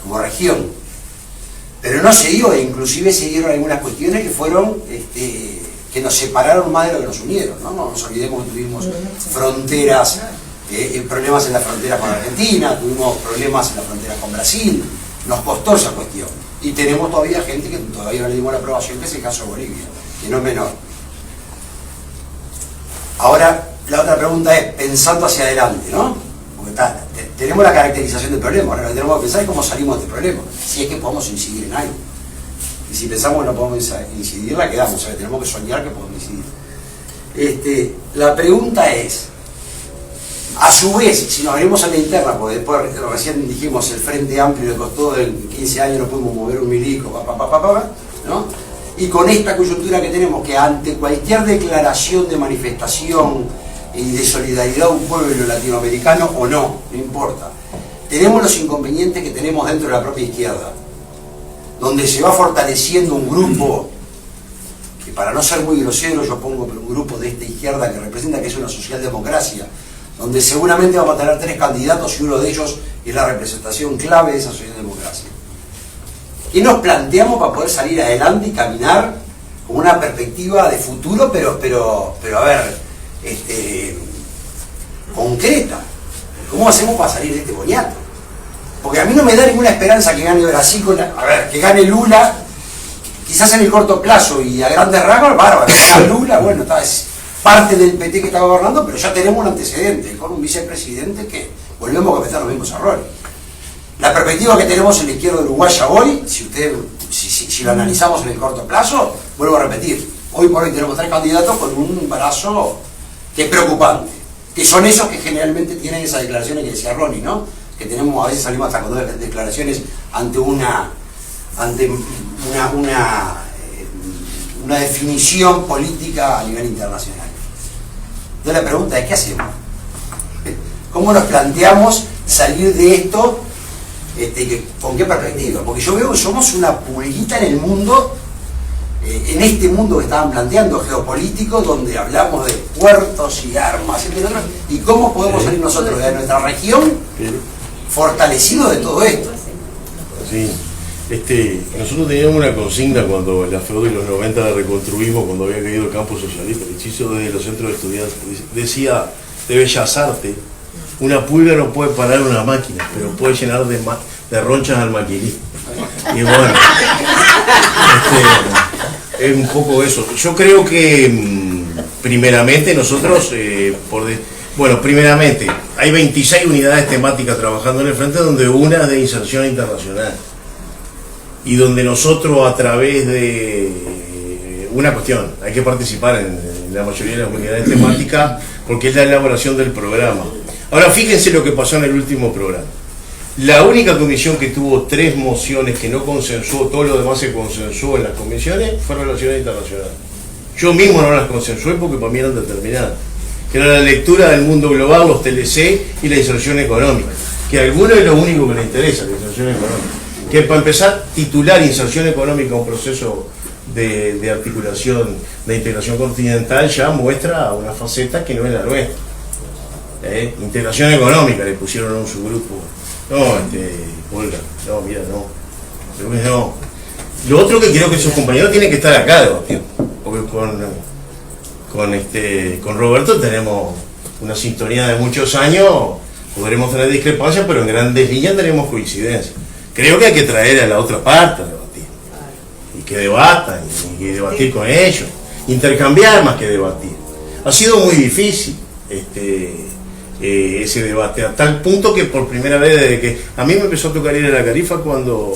como región. Pero no se dio, e inclusive se dieron algunas cuestiones que fueron, que nos separaron más de lo que nos unieron, ¿no? No nos olvidemos que tuvimos fronteras, problemas en la frontera con Argentina, tuvimos problemas en la frontera con Brasil, nos costó esa cuestión. Y tenemos todavía gente que todavía no le dimos la aprobación, que es el caso de Bolivia, que no es menor. Ahora, la otra pregunta es, pensando hacia adelante, ¿no? Porque tenemos la caracterización del problema, ahora tenemos que pensar en cómo salimos de este problema, si es que podemos incidir en algo. Y si pensamos que no podemos incidir, la quedamos, o sea, tenemos que soñar que podemos incidir. La pregunta es, a su vez, si nos venimos a la interna, porque después recién dijimos el Frente Amplio le costó en 15 años, no pudimos mover un milico, ¿no? Y con esta coyuntura que tenemos, que ante cualquier declaración de manifestación y de solidaridad a un pueblo latinoamericano o no importa, tenemos los inconvenientes que tenemos dentro de la propia izquierda, donde se va fortaleciendo un grupo, que para no ser muy grosero yo pongo un grupo de esta izquierda que representa que es una socialdemocracia, donde seguramente vamos a tener 3 candidatos y uno de ellos es la representación clave de esa socialdemocracia. ¿Qué nos planteamos para poder salir adelante y caminar con una perspectiva de futuro, pero a ver, concreta? ¿Cómo hacemos para salir de este boniato? Porque a mí no me da ninguna esperanza que gane Brasil, que gane Lula, quizás en el corto plazo y a grandes rasgos, bárbaro, Lula, bueno, es parte del PT que está gobernando, pero ya tenemos un antecedente con un vicepresidente que volvemos a cometer los mismos errores. La perspectiva que tenemos en la izquierda uruguaya hoy, si lo analizamos en el corto plazo, vuelvo a repetir, hoy por hoy tenemos 3 candidatos con un brazo que es preocupante, que son esos que generalmente tienen esas declaraciones que decía Ronnie, ¿no? Que tenemos, a veces salimos hasta con 2 declaraciones ante una definición política a nivel internacional. Entonces la pregunta es, ¿qué hacemos? ¿Cómo nos planteamos salir de esto? ¿Con qué perspectiva? Porque yo veo que somos una pulguita en el mundo, en este mundo que estaban planteando, geopolítico, donde hablamos de puertos y armas, entre otros, y cómo podemos salir nosotros de nuestra región fortalecidos de todo esto. Sí. Nosotros teníamos una consigna cuando en la FEUD de los 90 la reconstruimos, cuando había caído el campo socialista, el hechizo desde los centros de estudiantes, decía de Bellas Artes, una pulga no puede parar una máquina, pero puede llenar de ronchas al maquinista. Y bueno, es un poco eso. Yo creo que primeramente nosotros, primeramente, hay 26 unidades temáticas trabajando en el frente, donde una es de inserción internacional. Y donde nosotros a través de una cuestión, hay que participar en la mayoría de las unidades temáticas porque es la elaboración del programa. Ahora fíjense lo que pasó en el último programa. La única comisión que tuvo 3 mociones que no consensuó, todo lo demás se consensuó en las comisiones, fue Relaciones Internacionales. Yo mismo no las consensué porque para mí eran determinadas, que era la lectura del mundo global, los TLC y la inserción económica, que a algunos es lo único que les interesa, la inserción económica. Que para empezar, titular inserción económica, un proceso de articulación, de integración continental, ya muestra una faceta que no es la nuestra. Integración económica le pusieron a un subgrupo. No, Olga, no, mira, no. Lo otro que creo que sus compañeros tienen que estar acá debatiendo, porque con Roberto tenemos una sintonía de muchos años, podremos tener discrepancias, pero en grandes líneas tenemos coincidencias. Creo que hay que traer a la otra parte a debatir, y que debatan, y debatir con ellos, intercambiar más que debatir. Ha sido muy difícil ese debate, a tal punto que por primera vez, desde que a mí me empezó a tocar ir a la Carifa cuando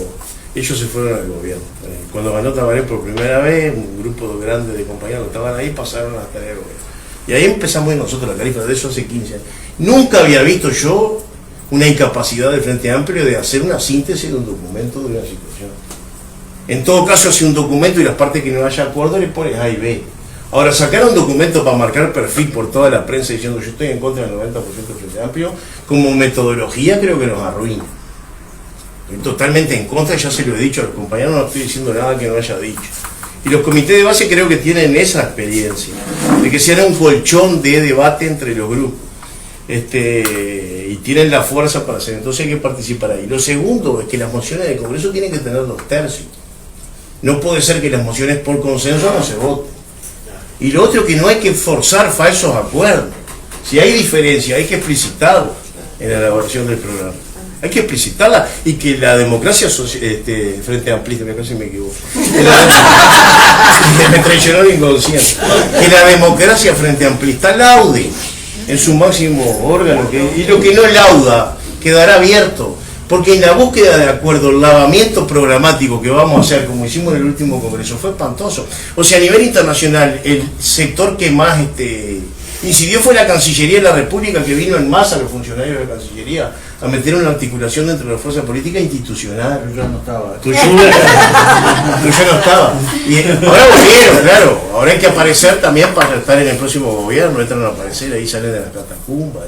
ellos se fueron al gobierno. Cuando ganó Tabaré por primera vez, un grupo grande de compañeros que estaban ahí pasaron a la tarea del gobierno. Y ahí empezamos nosotros la Carifa, de eso hace 15 años. Nunca había visto yo una incapacidad del Frente Amplio de hacer una síntesis de un documento de una situación. En todo caso, hace un documento y las partes que no haya acuerdo le pones A y B. Ahora, sacar un documento para marcar perfil por toda la prensa diciendo yo estoy en contra del 90% del Frente Amplio, como metodología creo que nos arruina. Estoy totalmente en contra, ya se lo he dicho a los compañeros, no estoy diciendo nada que no haya dicho. Y los comités de base creo que tienen esa experiencia, de que sean un colchón de debate entre los grupos. Y tienen la fuerza para hacer, entonces hay que participar ahí. Lo segundo es que las mociones del Congreso tienen que tener 2/3. No puede ser que las mociones por consenso no se voten. Y lo otro es que no hay que forzar falsos acuerdos. Si hay diferencia, hay que explicitarlo en la elaboración del programa. Hay que explicitarla y que la democracia frente amplista, me casi me equivoco. Me traicionó el inconsciente. Que la democracia frente amplista laude en su máximo órgano, y lo que no lauda quedará abierto, porque en la búsqueda de acuerdo, el lavamiento programático que vamos a hacer, como hicimos en el último congreso, fue espantoso. O sea, a nivel internacional, el sector que más incidió fue la Cancillería de la República, que vino en masa los funcionarios de la Cancillería a meter una articulación dentro de la fuerza política institucional. Pero yo no estaba. Tú ya no estaba. Y ahora volvieron, claro. Ahora hay que aparecer también para estar en el próximo gobierno. Entran a aparecer, ahí salen de las catacumbas.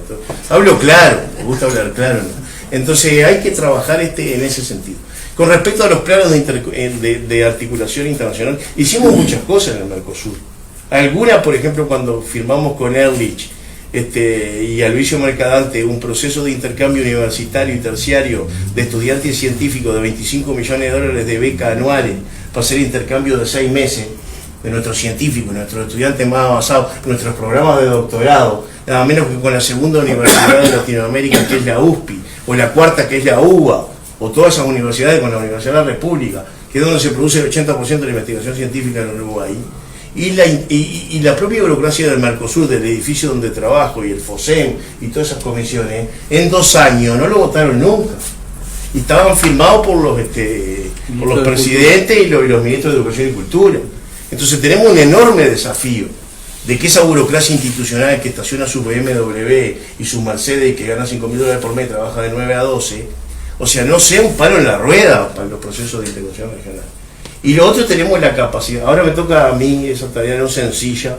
Hablo claro, me gusta hablar claro, ¿no? Entonces hay que trabajar en ese sentido. Con respecto a los planos de articulación internacional, hicimos muchas cosas en el Mercosur. Algunas, por ejemplo, cuando firmamos con Ehrlich y Aloisio Mercadante un proceso de intercambio universitario y terciario de estudiantes científicos de $25 millones de beca anuales para hacer intercambio de 6 meses de nuestros científicos, nuestros estudiantes más avanzados, nuestros programas de doctorado, nada menos que con la segunda universidad de Latinoamérica, que es la USPI, o la cuarta, que es la UBA, o todas esas universidades con la Universidad de la República, que es donde se produce el 80% de la investigación científica en Uruguay. Y la propia burocracia del Mercosur, del edificio donde trabajo, y el FOSEM, y todas esas comisiones, en 2 años no lo votaron nunca. Y estaban firmados por los presidentes y los ministros de Educación y Cultura. Entonces tenemos un enorme desafío de que esa burocracia institucional que estaciona su BMW y su Mercedes y que gana $5.000 por mes, trabaja de 9 a 12, o sea, no sea un palo en la rueda para los procesos de integración regional. Y lo otro, tenemos la capacidad. Ahora me toca a mí esa tarea no sencilla,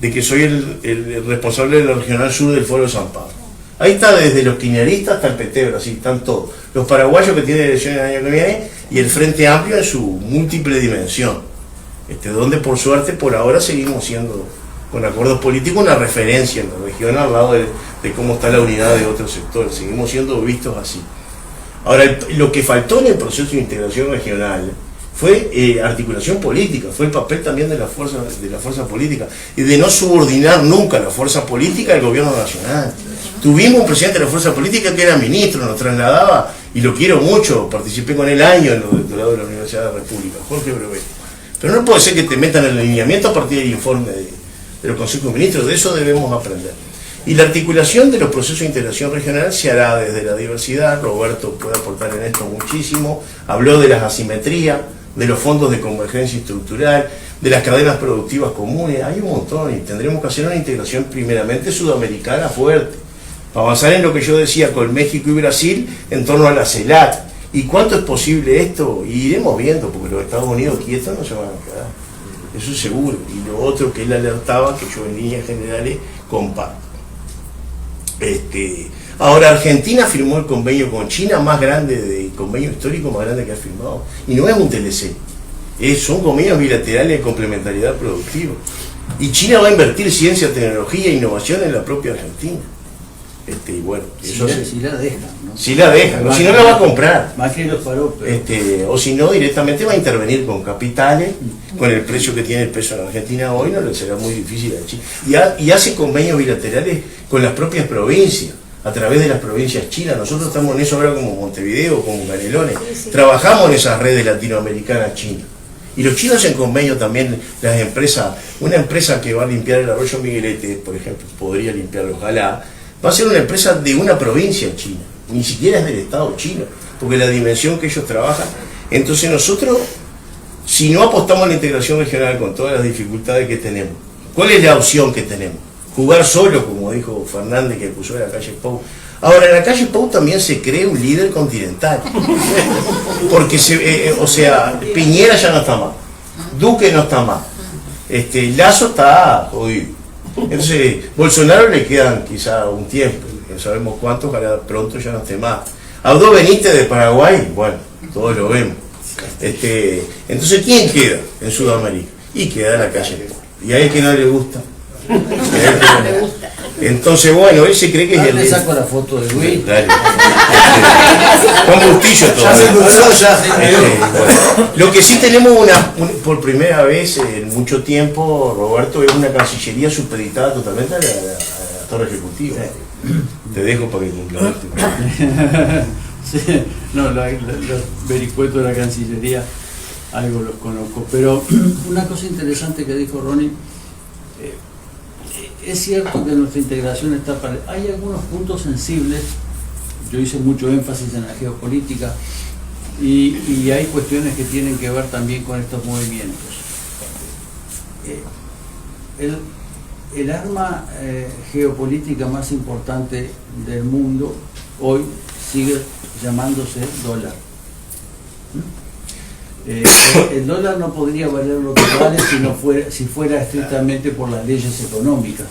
de que soy el responsable de la Regional Sur del Foro de San Pablo. Ahí está desde los kirchneristas hasta el PT, Brasil, están todos. Los paraguayos que tienen elecciones el año que viene y el Frente Amplio en su múltiple dimensión. Donde por suerte por ahora seguimos siendo, con acuerdos políticos, una referencia en la región al lado de cómo está la unidad de otros sectores. Seguimos siendo vistos así. Ahora, lo que faltó en el proceso de integración regional fue articulación política, fue el papel también de la fuerza política, y de no subordinar nunca la fuerza política al gobierno nacional. Tuvimos un presidente de la fuerza política que era ministro, nos trasladaba, y lo quiero mucho, participé con él años en los doctorados de la Universidad de la República, Jorge Brevet. Pero no puede ser que te metan el alineamiento a partir del informe de los consejos de ministros, de eso debemos aprender. Y la articulación de los procesos de integración regional se hará desde la diversidad. Roberto puede aportar en esto muchísimo, habló de las asimetrías, de los fondos de convergencia estructural, de las cadenas productivas comunes, hay un montón, y tendremos que hacer una integración primeramente sudamericana fuerte, para avanzar en lo que yo decía con México y Brasil en torno a la CELAC. ¿Y cuánto es posible esto? Y iremos viendo, porque los Estados Unidos quietos no se van a quedar, eso es seguro. Y lo otro que él alertaba, que yo en líneas generales comparto. Ahora, Argentina firmó el convenio con China más grande, el convenio histórico más grande que ha firmado, y no es un TLC, son convenios bilaterales de complementariedad productiva, y China va a invertir ciencia, tecnología e innovación en la propia Argentina. Y bueno, si la dejan, ¿no? Si la dejan, o si no la va a comprar. Macri los paró, pero... o si no, directamente va a intervenir con capitales, con el precio que tiene el peso en Argentina hoy, no le será muy difícil a China. Y hace convenios bilaterales con las propias provincias, a través de las provincias chinas. Nosotros estamos en eso ahora como Montevideo, como Canelones. Sí. Trabajamos en esas redes latinoamericanas chinas. Y los chinos en convenio también, las empresas, una empresa que va a limpiar el arroyo Miguelete, por ejemplo, podría limpiarlo, ojalá, va a ser una empresa de una provincia china, ni siquiera es del Estado chino, porque la dimensión que ellos trabajan. Entonces nosotros, si no apostamos a la integración regional con todas las dificultades que tenemos, ¿cuál es la opción que tenemos? Jugar solo, como dijo Fernández, que acusó de la calle Pou. Ahora, en la calle Pou también se cree un líder continental, porque Piñera ya no está más, Duque no está más, Lasso está jodido. Entonces, Bolsonaro le quedan quizá un tiempo, no sabemos cuánto, ojalá pronto ya no esté más. Abdo Benítez de Paraguay, bueno, todos lo vemos. Entonces, ¿quién queda en Sudamérica? Y queda la calle. Y a él que no le gusta. Entonces, bueno, él se cree que es el... le saco la foto de Luis. Dale. Con Bustillo todavía. Lo que sí tenemos por primera vez en mucho tiempo, Roberto, es una cancillería supeditada totalmente a la torre ejecutiva. Te dejo para que complementes. Sí, no, los vericuetos de la Cancillería, algo los conozco. Pero una cosa interesante que dijo Ronnie, es cierto que nuestra integración está hay algunos puntos sensibles. Yo hice mucho énfasis en la geopolítica y hay cuestiones que tienen que ver también con estos movimientos. El arma geopolítica más importante del mundo hoy sigue llamándose dólar. El dólar no podría valer lo que vale si fuera estrictamente por las leyes económicas.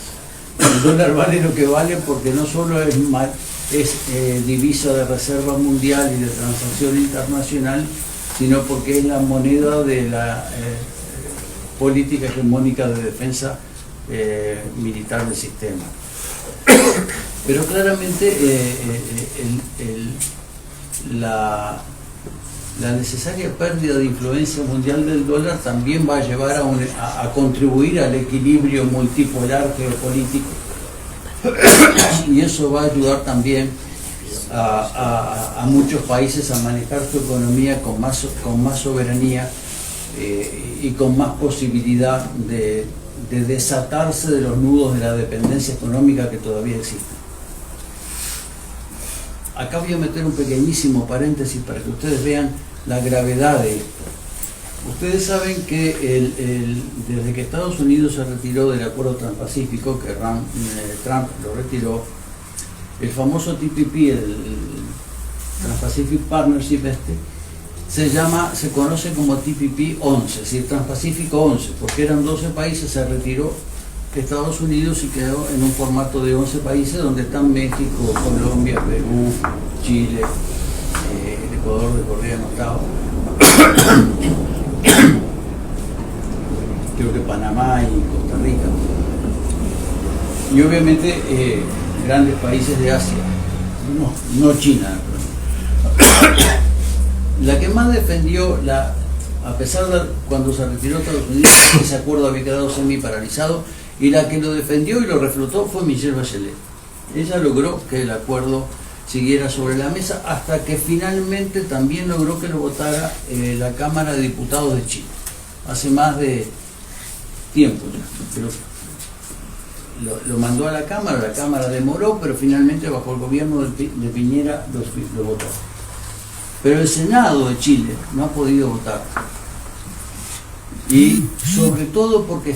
El dólar vale lo que vale porque no solo es divisa de reserva mundial y de transacción internacional, sino porque es la moneda de la política hegemónica de defensa militar del sistema. Pero claramente la necesaria pérdida de influencia mundial del dólar también va a llevar a contribuir al equilibrio multipolar geopolítico, y eso va a ayudar también a muchos países a manejar su economía con más soberanía y con más posibilidad de desatarse de los nudos de la dependencia económica que todavía existen. Acá voy a meter un pequeñísimo paréntesis para que ustedes vean la gravedad de esto. Ustedes saben que desde que Estados Unidos se retiró del Acuerdo Transpacífico, que Trump lo retiró, el famoso TPP, el Trans-Pacific Partnership se conoce como TPP 11, es decir, Transpacífico 11, porque eran 12 países, se retiró Estados Unidos y quedó en un formato de 11 países donde están México, Colombia, Perú, Chile, el Ecuador de Correa no estaba, creo que Panamá y Costa Rica, y obviamente grandes países de Asia, no China. La que más defendió, a pesar de cuando se retiró Estados Unidos, ese acuerdo había quedado semi paralizado, y la que lo defendió y lo reflotó fue Michelle Bachelet. Ella logró que el acuerdo siguiera sobre la mesa hasta que finalmente también logró que lo votara la Cámara de Diputados de Chile. Hace más de tiempo ya, pero lo mandó a la Cámara demoró, pero finalmente bajo el gobierno de Piñera lo votó. Pero el Senado de Chile no ha podido votar. Y sobre todo porque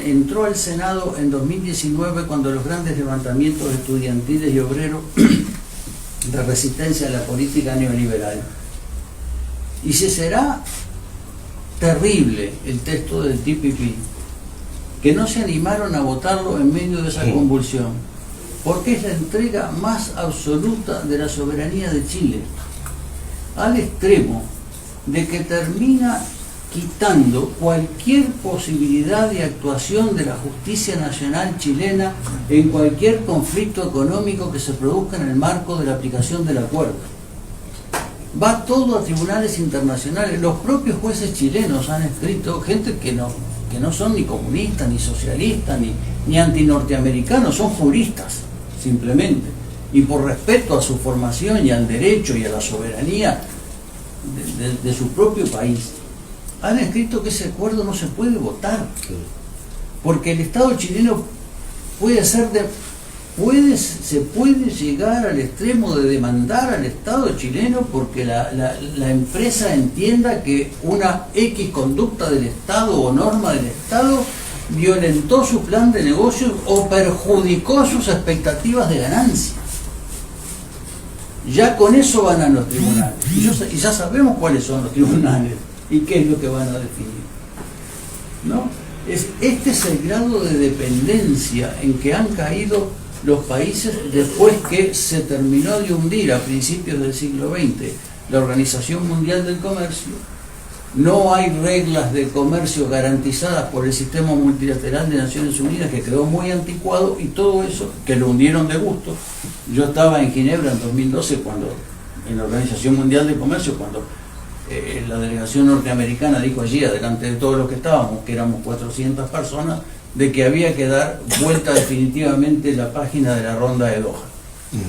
entró al Senado en 2019 cuando los grandes levantamientos estudiantiles y obreros de resistencia a la política neoliberal. Y se será terrible el texto del TPP, que no se animaron a votarlo en medio de esa convulsión, porque es la entrega más absoluta de la soberanía de Chile, al extremo de que termina quitando cualquier posibilidad de actuación de la justicia nacional chilena en cualquier conflicto económico que se produzca en el marco de la aplicación del acuerdo. Va todo a tribunales internacionales. Los propios jueces chilenos han escrito, gente que no son ni comunistas, ni socialistas, ni antinorteamericanos, son juristas, simplemente. Y por respeto a su formación y al derecho y a la soberanía de su propio país, han escrito que ese acuerdo no se puede votar, porque el Estado chileno se puede llegar al extremo de demandar al Estado chileno porque la empresa entienda que una X conducta del Estado o norma del Estado violentó su plan de negocios o perjudicó sus expectativas de ganancia. Ya con eso van a los tribunales, y ya sabemos cuáles son los tribunales y qué es lo que van a definir, ¿no? Este es el grado de dependencia en que han caído los países después que se terminó de hundir a principios del siglo XX la Organización Mundial del Comercio. No hay reglas de comercio garantizadas por el sistema multilateral de Naciones Unidas, que quedó muy anticuado, y todo eso, que lo hundieron de gusto. Yo estaba en Ginebra en 2012, en la Organización Mundial del Comercio, cuando la delegación norteamericana dijo allí, delante de todos los que estábamos, que éramos 400 personas, de que había que dar vuelta definitivamente la página de la Ronda de Doha.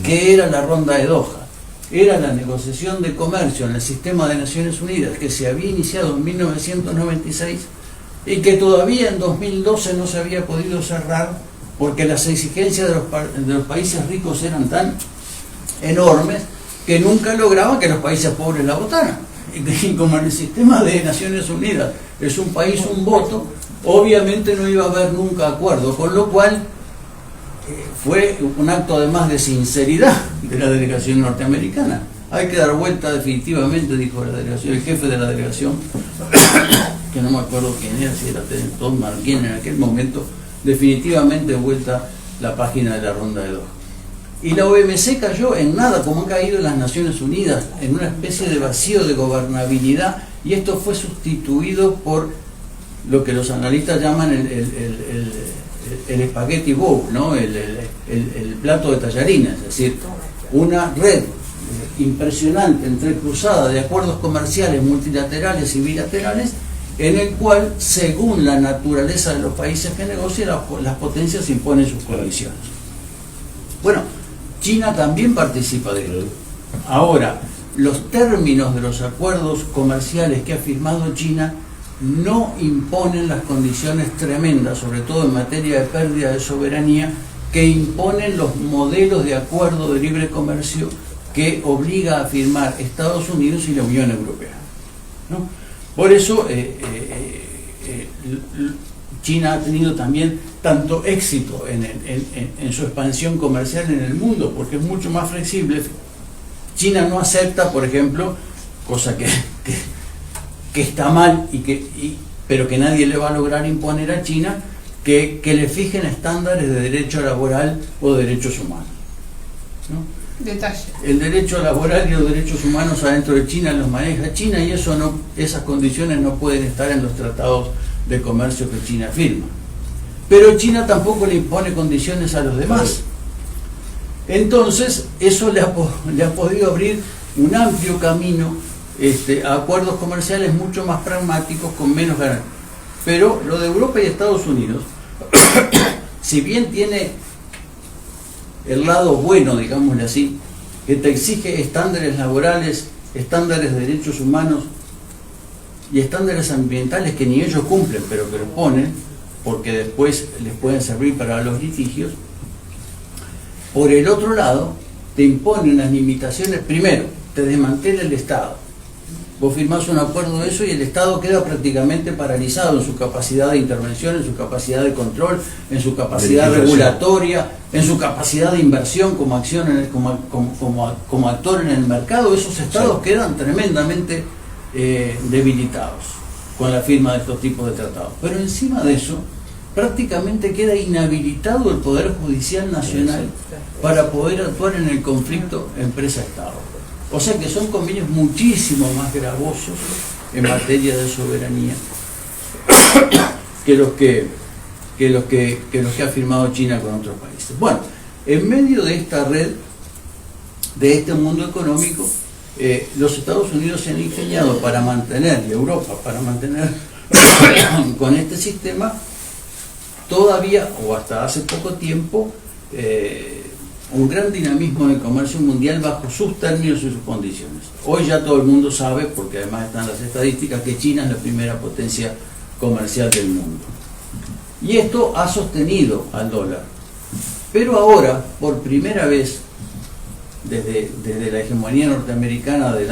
¿Qué era la Ronda de Doha? Era la negociación de comercio en el sistema de Naciones Unidas que se había iniciado en 1996 y que todavía en 2012 no se había podido cerrar porque las exigencias de los países ricos eran tan enormes que nunca lograban que los países pobres la votaran. Y como en el sistema de Naciones Unidas es un país, un voto, obviamente no iba a haber nunca acuerdo, con lo cual fue un acto además de sinceridad de la delegación norteamericana. Hay que dar vuelta definitivamente, dijo la delegación, el jefe de la delegación, que no me acuerdo quién era, si era Tom Marquín en aquel momento, definitivamente vuelta la página de la ronda de Doha. Y la OMC cayó en nada, como han caído las Naciones Unidas, en una especie de vacío de gobernabilidad, y esto fue sustituido por lo que los analistas llaman el spaghetti bowl, ¿no? el plato de tallarines, es decir, una red impresionante, entrecruzada de acuerdos comerciales multilaterales y bilaterales, en el cual, según la naturaleza de los países que negocian, las potencias imponen sus condiciones. Bueno, China también participa de esto. Ahora, los términos de los acuerdos comerciales que ha firmado China no imponen las condiciones tremendas, sobre todo en materia de pérdida de soberanía, que imponen los modelos de acuerdo de libre comercio que obliga a firmar Estados Unidos y la Unión Europea, ¿no? Por eso China ha tenido también tanto éxito en su expansión comercial en el mundo, porque es mucho más flexible. China no acepta, por ejemplo, cosa que está mal, pero que nadie le va a lograr imponer a China, que le fijen estándares de derecho laboral o derechos humanos, ¿no? Detalle. El derecho laboral y los derechos humanos adentro de China los maneja China, y esas condiciones no pueden estar en los tratados de comercio que China firma. Pero China tampoco le impone condiciones a los demás. Entonces, eso le ha podido abrir un amplio camino a acuerdos comerciales mucho más pragmáticos, con menos garantías. Pero lo de Europa y Estados Unidos, si bien tiene el lado bueno, digámosle así, que te exige estándares laborales, estándares de derechos humanos y estándares ambientales que ni ellos cumplen, pero que los ponen, porque después les pueden servir para los litigios. Por el otro lado, te impone unas limitaciones. Primero, te desmantela el Estado. Vos firmás un acuerdo de eso y el Estado queda prácticamente paralizado en su capacidad de intervención, en su capacidad de control, en su capacidad regulatoria, en su capacidad de inversión como actor en el mercado. Esos estados quedan tremendamente debilitados con la firma de estos tipos de tratados. Pero encima de eso, prácticamente queda inhabilitado el Poder Judicial Nacional para poder actuar en el conflicto empresa-Estado. O sea que son convenios muchísimo más gravosos en materia de soberanía que los que ha firmado China con otros países. Bueno, en medio de esta red, de este mundo económico, los Estados Unidos se han ingeniado para mantener, y Europa para mantener con este sistema todavía, o hasta hace poco tiempo, un gran dinamismo en el comercio mundial bajo sus términos y sus condiciones. Hoy ya todo el mundo sabe, porque además están las estadísticas, que China es la primera potencia comercial del mundo. Y esto ha sostenido al dólar. Pero ahora, por primera vez, desde la hegemonía norteamericana de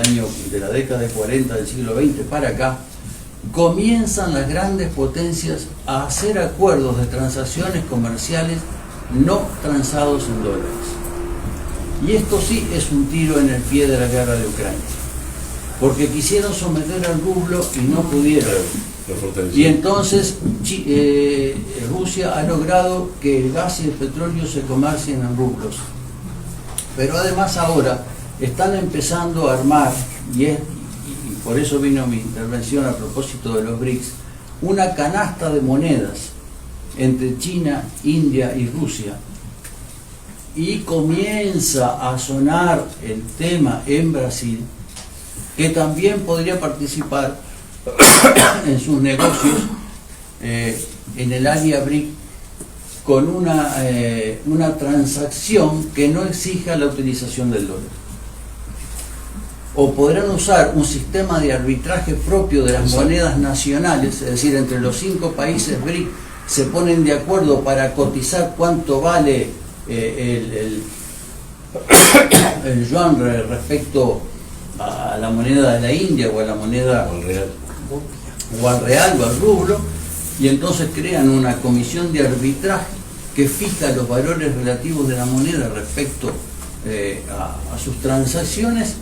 la década de 40 del siglo XX para acá, comienzan las grandes potencias a hacer acuerdos de transacciones comerciales no transados en dólares. Y esto sí es un tiro en el pie de la guerra de Ucrania, porque quisieron someter al rublo y no pudieron. Y entonces Rusia ha logrado que el gas y el petróleo se comercien en rublos. Pero además ahora están empezando a armar, y por eso vino mi intervención a propósito de los BRICS, una canasta de monedas entre China, India y Rusia, y comienza a sonar el tema en Brasil, que también podría participar en sus negocios en el área BRIC con una transacción que no exija la utilización del dólar. O podrán usar un sistema de arbitraje propio de las monedas nacionales, es decir, entre los 5 países BRIC se ponen de acuerdo para cotizar cuánto vale el yuan respecto a la moneda de la India o a la moneda Al real. o al real o al rublo, y entonces crean una comisión de arbitraje que fija los valores relativos de la moneda respecto a sus transacciones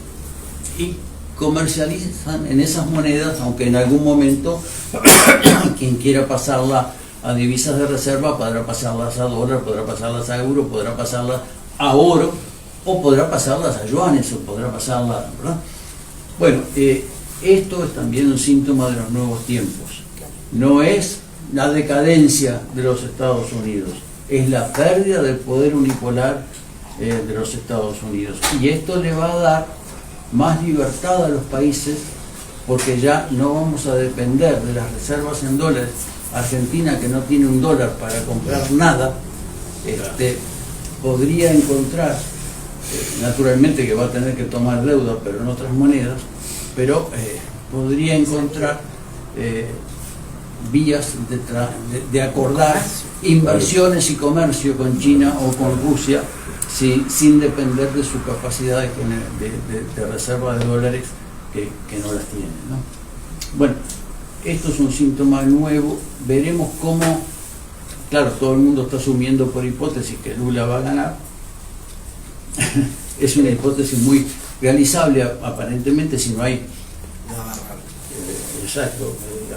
y comercializan en esas monedas, aunque en algún momento quien quiera pasarla a divisas de reserva podrá pasarlas a dólar, podrá pasarlas a euro, podrá pasarlas a oro, o podrá pasarlas a yuanes, o podrá pasarlas, ¿verdad? Bueno, esto es también un síntoma de los nuevos tiempos. No es la decadencia de los Estados Unidos, es la pérdida del poder unipolar de los Estados Unidos. Y esto le va a dar más libertad a los países, porque ya no vamos a depender de las reservas en dólares. Argentina, que no tiene un dólar para comprar nada, podría encontrar, naturalmente que va a tener que tomar deuda, pero en otras monedas, pero podría encontrar vías de acordar inversiones y comercio con China o con Rusia sin depender de su capacidad de reserva de dólares que no las tienen, ¿no? Bueno, esto es un síntoma nuevo. Veremos cómo, claro, todo el mundo está asumiendo por hipótesis que Lula va a ganar. Es una hipótesis muy realizable aparentemente si no hay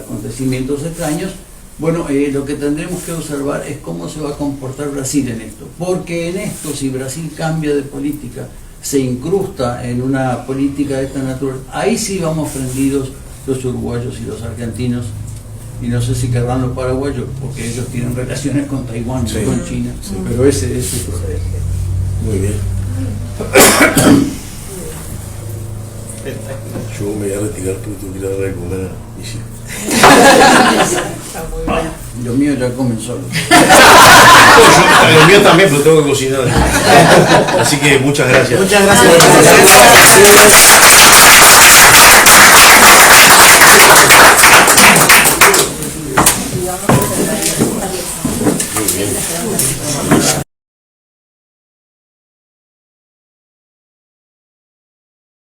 acontecimientos extraños. Bueno, lo que tendremos que observar es cómo se va a comportar Brasil en esto, porque en esto, si Brasil cambia de política, se incrusta en una política de esta naturaleza, ahí sí vamos prendidos los uruguayos y los argentinos, y no sé si querrán los paraguayos, porque ellos tienen relaciones con Taiwán, Sí, no con China, sí. pero ese es su problema. Muy bien. Yo me voy a retirar porque tengo que ir a darle de comer a mis hijos. Está muy bueno. Los míos ya comen solos. Los míos también, pero tengo que cocinar. Así que muchas gracias. Muchas gracias.